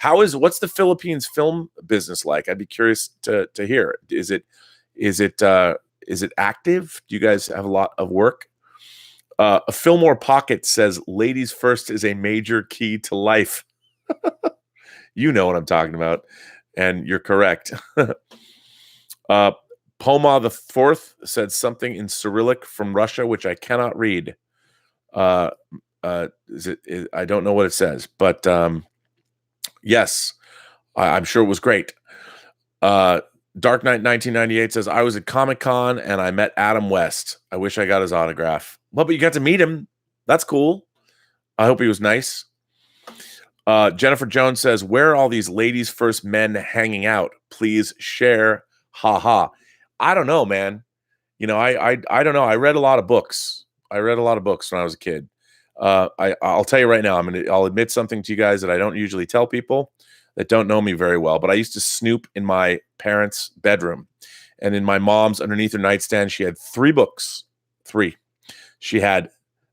What's the Philippines film business like? I'd be curious to hear. Is it active? Do you guys have a lot of work? A Fillmore Pocket says, ladies first is a major key to life. You know what I'm talking about, and you're correct. Poma the Fourth said something in Cyrillic from Russia, which I cannot read. I don't know what it says, but yes, I'm sure it was great. Dark Knight 1998 says, I was at Comic-Con and I met Adam West. I wish I got his autograph. Well, but you got to meet him. That's cool. I hope he was nice. Jennifer Jones says, where are all these ladies first men hanging out? Please share. Ha ha. I don't know, man. I don't know. I read a lot of books. when I was a kid. I'll tell you right now, I'll admit something to you guys that I don't usually tell people that don't know me very well, but I used to snoop in my parents' bedroom, and in my mom's underneath her nightstand, she had 3 books. 3.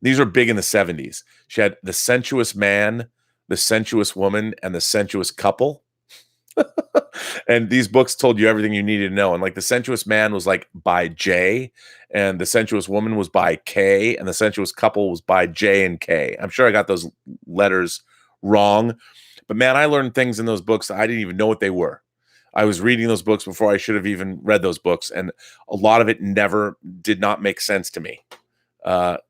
These were big in the 70s. She had The Sensuous Man, The Sensuous Woman, and The Sensuous Couple. And these books told you everything you needed to know. And like The Sensuous Man was like by J, and The Sensuous Woman was by K, and The Sensuous Couple was by J and K. I'm sure I got those letters wrong, but man, I learned things in those books I didn't even know what they were. I was reading those books before I should have even read those books, and a lot of it did not make sense to me. But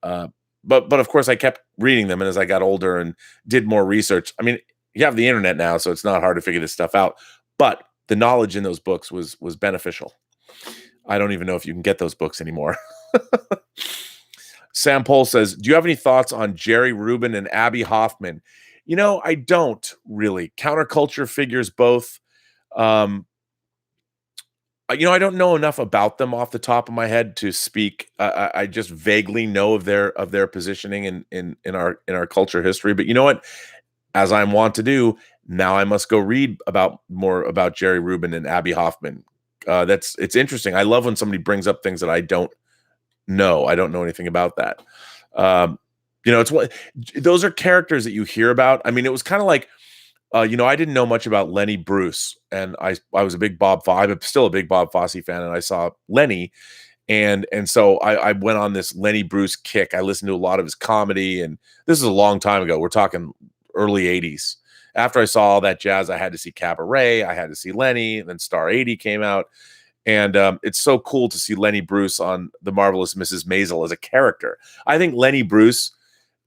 of course I kept reading them, and as I got older and did more research, you have the internet now, so it's not hard to figure this stuff out. But the knowledge in those books was beneficial. I don't even know if you can get those books anymore. Sam Pohl says, do you have any thoughts on Jerry Rubin and Abby Hoffman? I don't really. Counterculture figures both. I don't know enough about them off the top of my head to speak. I just vaguely know of their positioning in our culture history. But you know what? As I'm wont to do, now I must go read more about Jerry Rubin and Abby Hoffman. It's interesting. I love when somebody brings up things that I don't know. I don't know anything about that. Those are characters that you hear about. It was kind of like, I didn't know much about Lenny Bruce, and I was a big I'm still a big Bob Fosse fan, and I saw Lenny, and so I went on this Lenny Bruce kick. I listened to a lot of his comedy, and this is a long time ago. We're talking early 80s. After I saw all that jazz, I had to see Cabaret, I had to see Lenny, and then Star 80 came out. And it's so cool to see Lenny Bruce on The Marvelous Mrs. Maisel as a character. I think Lenny Bruce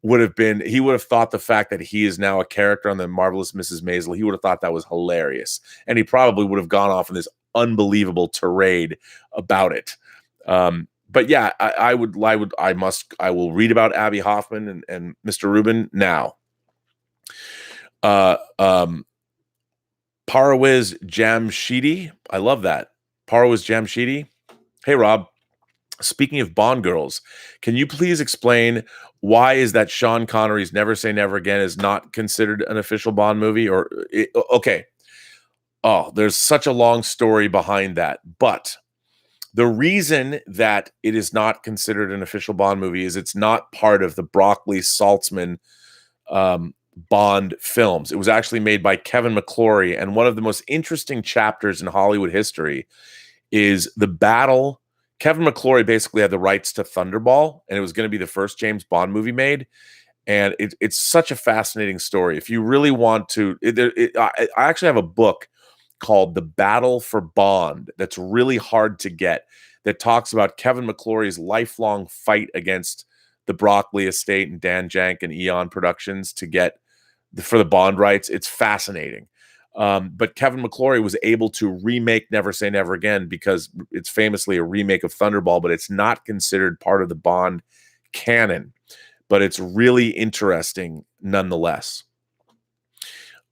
would have thought the fact that he is now a character on The Marvelous Mrs. Maisel, he would have thought that was hilarious. And he probably would have gone off in this unbelievable tirade about it. But yeah, I will read about Abby Hoffman and Mr. Rubin now. Parwiz Jamshidi. I love that. Parwiz Jamshidi. Hey, Rob. Speaking of Bond girls, can you please explain why is that Sean Connery's Never Say Never Again is not considered an official Bond movie? Okay. Oh, there's such a long story behind that. But the reason that it is not considered an official Bond movie is it's not part of the Broccoli-Saltzman Bond films. It was actually made by Kevin McClory, and one of the most interesting chapters in Hollywood history is the battle. Kevin McClory basically had the rights to Thunderball, and it was going to be the first James Bond movie made, and it's such a fascinating story. If you really want to, I actually have a book called The Battle for Bond that's really hard to get, that talks about Kevin McClory's lifelong fight against the Broccoli estate and Dan Jank and Eon Productions to get for the Bond rights. It's fascinating. But Kevin McClory was able to remake Never Say Never Again because it's famously a remake of Thunderball, but it's not considered part of the Bond canon. But it's really interesting nonetheless.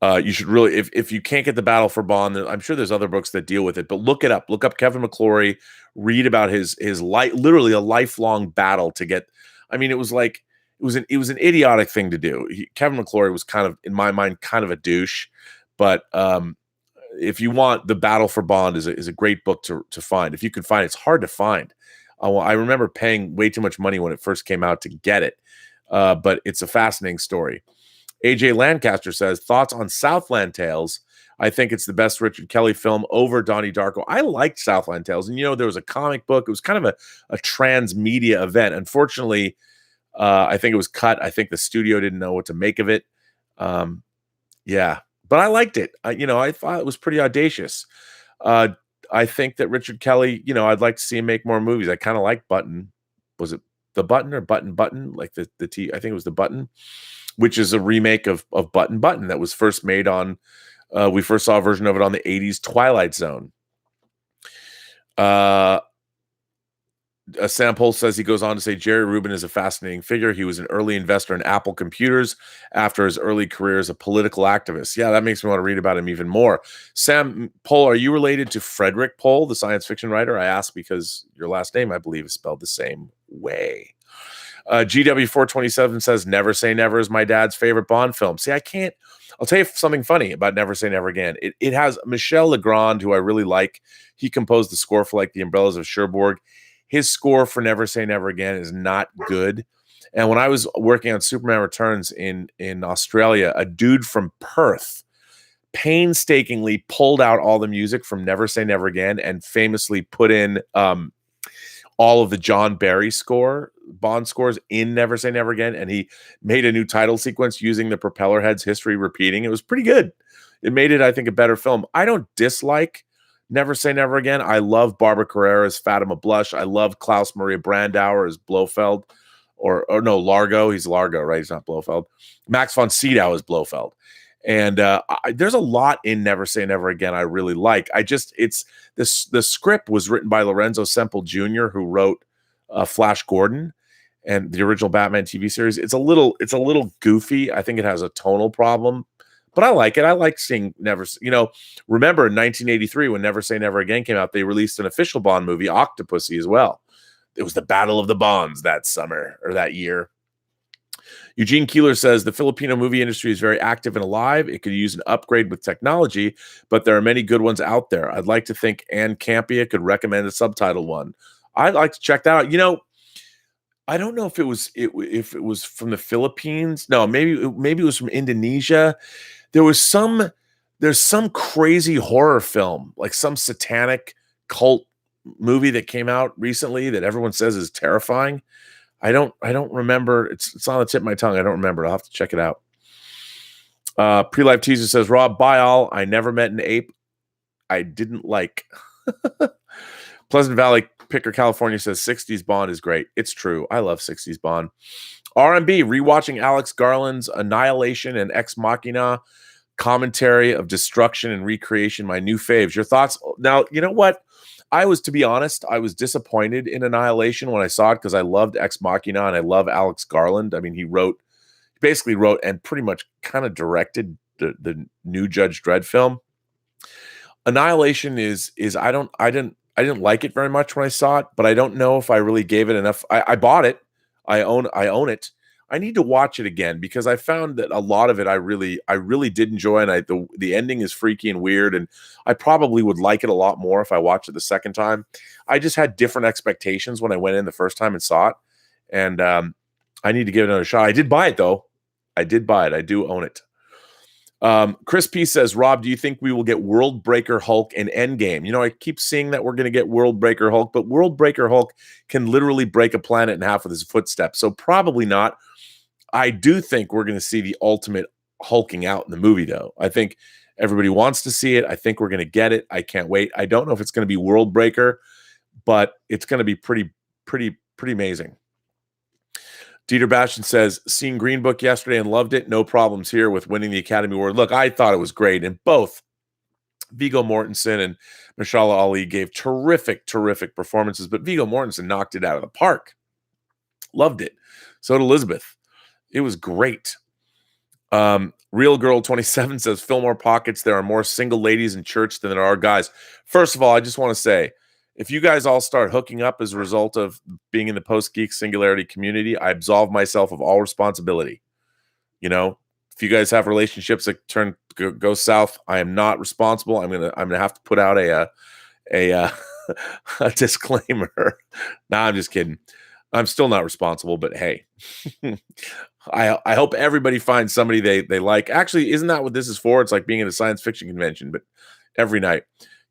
You should really, if you can't get the Battle for Bond, I'm sure there's other books that deal with it, but look it up. Look up Kevin McClory, read about his literally a lifelong battle to get. I mean, it was an idiotic thing to do. Kevin McClory was kind of, in my mind, kind of a douche. But if you want, the Battle for Bond is a great book to find. If you can find it, it's hard to find. I remember paying way too much money when it first came out to get it, but it's a fascinating story. AJ Lancaster says, thoughts on Southland Tales? I think it's the best Richard Kelly film over Donnie Darko. I liked Southland Tales. And, there was a comic book. It was kind of a transmedia event. Unfortunately, I think it was cut. I think the studio didn't know what to make of it. Yeah, but I liked it. I thought it was pretty audacious. I think that Richard Kelly, I'd like to see him make more movies. I kind of like Button. Was it The Button or Button? Like the T, I think it was The Button, which is a remake of Button that was first made on, we first saw a version of it on the 80s Twilight Zone. Sam Pohl says, he goes on to say, Jerry Rubin is a fascinating figure. He was an early investor in Apple Computers after his early career as a political activist. Yeah, that makes me want to read about him even more. Sam Pohl, are you related to Frederick Pohl, the science fiction writer? I ask because your last name, I believe, is spelled the same way. GW427 says, Never Say Never is my dad's favorite Bond film. See, I'll tell you something funny about Never Say Never Again. It has Michel Legrand, who I really like. He composed the score for The Umbrellas of Cherbourg. His score for Never Say Never Again is not good. And when I was working on Superman Returns in Australia, a dude from Perth painstakingly pulled out all the music from Never Say Never Again and famously put in all of the John Barry Bond scores in Never Say Never Again. And he made a new title sequence using the propeller head's history repeating. It was pretty good. It made it, I think, a better film. I don't dislike Never Say Never Again. I love Barbara Carrera as Fatima Blush. I love Klaus Maria Brandauer as Blofeld. Or no, Largo. He's Largo, right? He's not Blofeld. Max von Sydow is Blofeld. And there's a lot in Never Say Never Again I really like. The script was written by Lorenzo Semple Jr., who wrote Flash Gordon and the original Batman TV series. It's a little goofy. I think it has a tonal problem, but I like it. I like seeing remember in 1983 when Never Say Never Again came out, they released an official Bond movie, Octopussy, as well. It was the Battle of the Bonds that summer or that year. Eugene Keeler says, the Filipino movie industry is very active and alive. It could use an upgrade with technology, but there are many good ones out there. I'd like to think Ann Campia could recommend a subtitled one. I'd like to check that out. I don't know if it was from the Philippines. No, maybe it was from Indonesia. There's some crazy horror film, like some satanic cult movie that came out recently that everyone says is terrifying. I don't remember. It's on the tip of my tongue. I don't remember. I'll have to check it out. Pre-Life Teaser says, Rob, bye all. I never met an ape I didn't like. Pleasant Valley Picker, California says 60s Bond is great. It's true. I love 60s Bond. R&B, rewatching Alex Garland's Annihilation and Ex Machina commentary of destruction and recreation, my new faves. Your thoughts? Now, you know what? To be honest, I was disappointed in Annihilation when I saw it because I loved Ex Machina and I love Alex Garland. I mean, he basically wrote and pretty much kind of directed the new Judge Dredd film. Annihilation is I didn't like it very much when I saw it, but I don't know if I really gave it enough. I bought it. I own it. I need to watch it again because I found that a lot of it I really did enjoy, and the ending is freaky and weird, and I probably would like it a lot more if I watched it the second time. I just had different expectations when I went in the first time and saw it, and I need to give it another shot. I did buy it though. I did buy it. I do own it. Chris P says, Rob, do you think we will get World Breaker Hulk and Endgame? I keep seeing that we're going to get World Breaker Hulk, but World Breaker Hulk can literally break a planet in half with his footsteps, so probably not. I do think we're going to see the ultimate hulking out in the movie, though. I think everybody wants to see it. I think we're going to get it. I can't wait. I don't know if it's going to be World Breaker, but it's going to be pretty amazing. Dieter Bastian says, seen Green Book yesterday and loved it. No problems here with winning the Academy Award. Look, I thought it was great, and both Viggo Mortensen and Mashallah Ali gave terrific performances, but Viggo Mortensen knocked it out of the park. Loved it. So did Elizabeth. It was great. Real Girl 27 says, fill more pockets. There are more single ladies in church than there are guys. First of all, I just want to say, if you guys all start hooking up as a result of being in the Post-Geek Singularity community, I absolve myself of all responsibility. You know, if you guys have relationships that go south, I am not responsible. I'm gonna have to put out a a disclaimer. Nah, I'm just kidding. I'm still not responsible, but hey, I hope everybody finds somebody they like. Actually, isn't that what this is for? It's like being at a science fiction convention, but every night.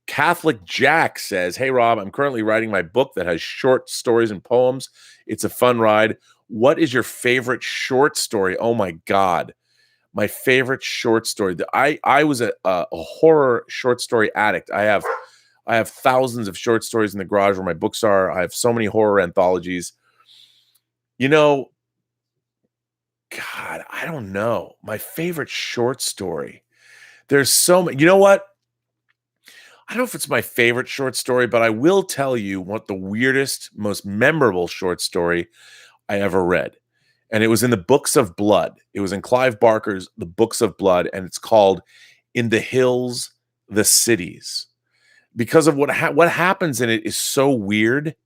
Catholic Jack says, hey, Rob, I'm currently writing my book that has short stories and poems. It's a fun ride. What is your favorite short story? Oh, my God. My favorite short story. I was a horror short story addict. I have thousands of short stories in the garage where my books are. I have so many horror anthologies. You know, God, I don't know. My favorite short story. There's so many. You know what? I don't know if it's my favorite short story, but I will tell you what the weirdest, most memorable short story I ever read. And it was in the Books of Blood. It was in Clive Barker's The Books of Blood, and it's called In the Hills, the Cities. Because of what happens in it is so weird,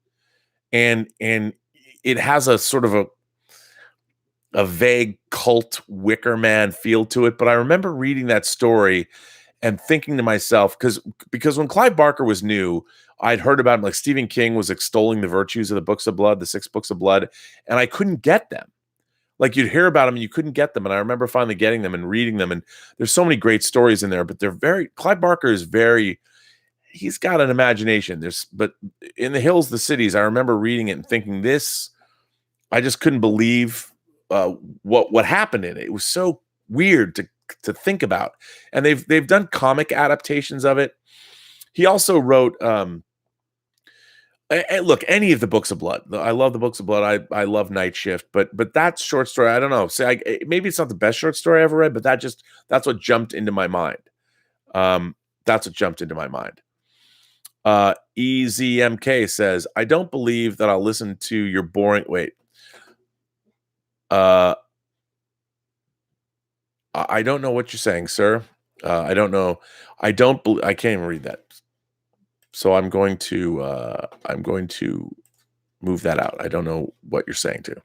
and it has a sort of a vague cult Wicker Man feel to it. But I remember reading that story and thinking to myself, because when Clive Barker was new, I'd heard about him, like Stephen King was extolling the virtues of the Books of Blood, the 6 Books of Blood, and I couldn't get them. Like, you'd hear about them and you couldn't get them. And I remember finally getting them and reading them. And there's so many great stories in there, but Clive Barker is he's got an imagination. But In the Hills, the Cities, I remember reading it and thinking I just couldn't believe what happened in it. It was so weird to think about. And they've done comic adaptations of it. He also wrote look, any of the Books of Blood. I love the Books of Blood. I love Night Shift, but that short story, I don't know. Maybe it's not the best short story I ever read, but that's what jumped into my mind. That's what jumped into my mind. EZMK says, I don't believe that I'll listen to your boring. Wait. I don't know what you're saying, sir. I don't know. I can't even read that. So I'm going to move that out. I don't know what you're saying to.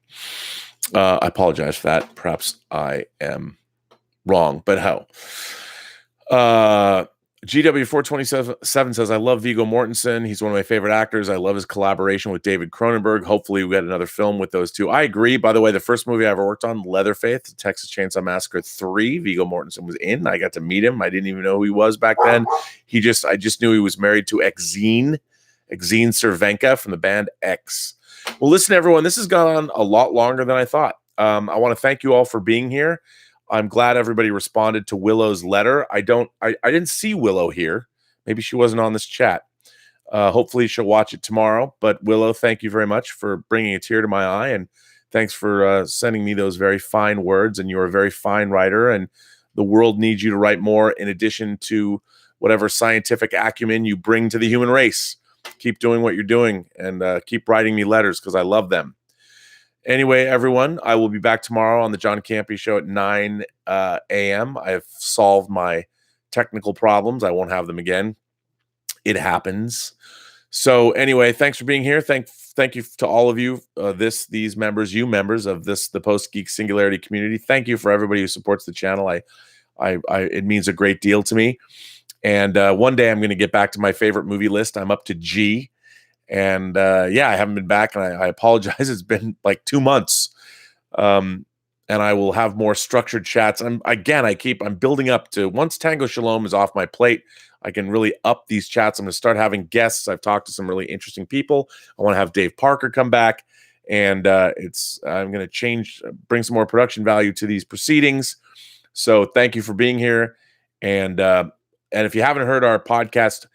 I apologize for that. Perhaps I am wrong, but hell. GW427 says, I love Viggo Mortensen. He's one of my favorite actors. I love his collaboration with David Cronenberg. Hopefully we get another film with those two. I agree. By the way, the first movie I ever worked on, Leatherface, Texas Chainsaw Massacre 3, Viggo Mortensen was in. I got to meet him. I didn't even know who he was back then. I just knew he was married to Exene Cervenka from the band X. Well, listen, everyone, this has gone on a lot longer than I thought. I want to thank you all for being here. I'm glad everybody responded to Willow's letter. I didn't see Willow here. Maybe she wasn't on this chat. Hopefully she'll watch it tomorrow. But Willow, thank you very much for bringing a tear to my eye. And thanks for sending me those very fine words. And you're a very fine writer. And the world needs you to write more in addition to whatever scientific acumen you bring to the human race. Keep doing what you're doing and keep writing me letters because I love them. Anyway, everyone, I will be back tomorrow on the John Campy Show at 9 a.m. I have solved my technical problems. I won't have them again. It happens. So anyway, thanks for being here. Thank you to all of you, these members, you members of the Post-Geek Singularity community. Thank you for everybody who supports the channel. It means a great deal to me. And one day I'm going to get back to my favorite movie list. I'm up to G. And I haven't been back, and I apologize. It's been like 2 months, and I will have more structured chats. I'm building up to, once Tango Shalom is off my plate, I can really up these chats. I'm going to start having guests. I've talked to some really interesting people. I want to have Dave Parker come back, and I'm going to bring some more production value to these proceedings. So thank you for being here, and if you haven't heard our podcast,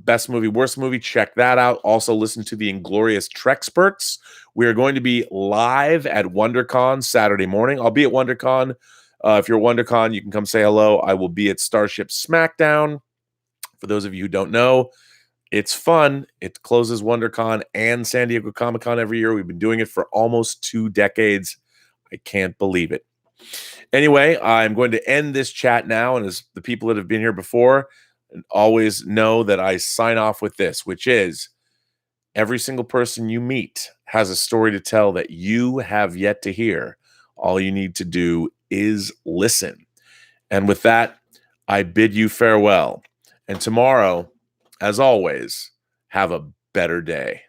best movie, worst movie, check that out. Also listen to the Inglorious Trexperts. We are going to be live at WonderCon Saturday morning. I'll be at WonderCon. If you're at WonderCon, you can come say hello. I will be at Starship Smackdown For those of you who don't know, it's fun. It closes WonderCon and San Diego Comic-Con every year. We've been doing it for almost 2 decades. I can't believe it. Anyway, I'm going to end this chat now. And as the people that have been here before always know that I sign off with this, which is every single person you meet has a story to tell that you have yet to hear. All you need to do is listen. And with that, I bid you farewell. And tomorrow, as always, have a better day.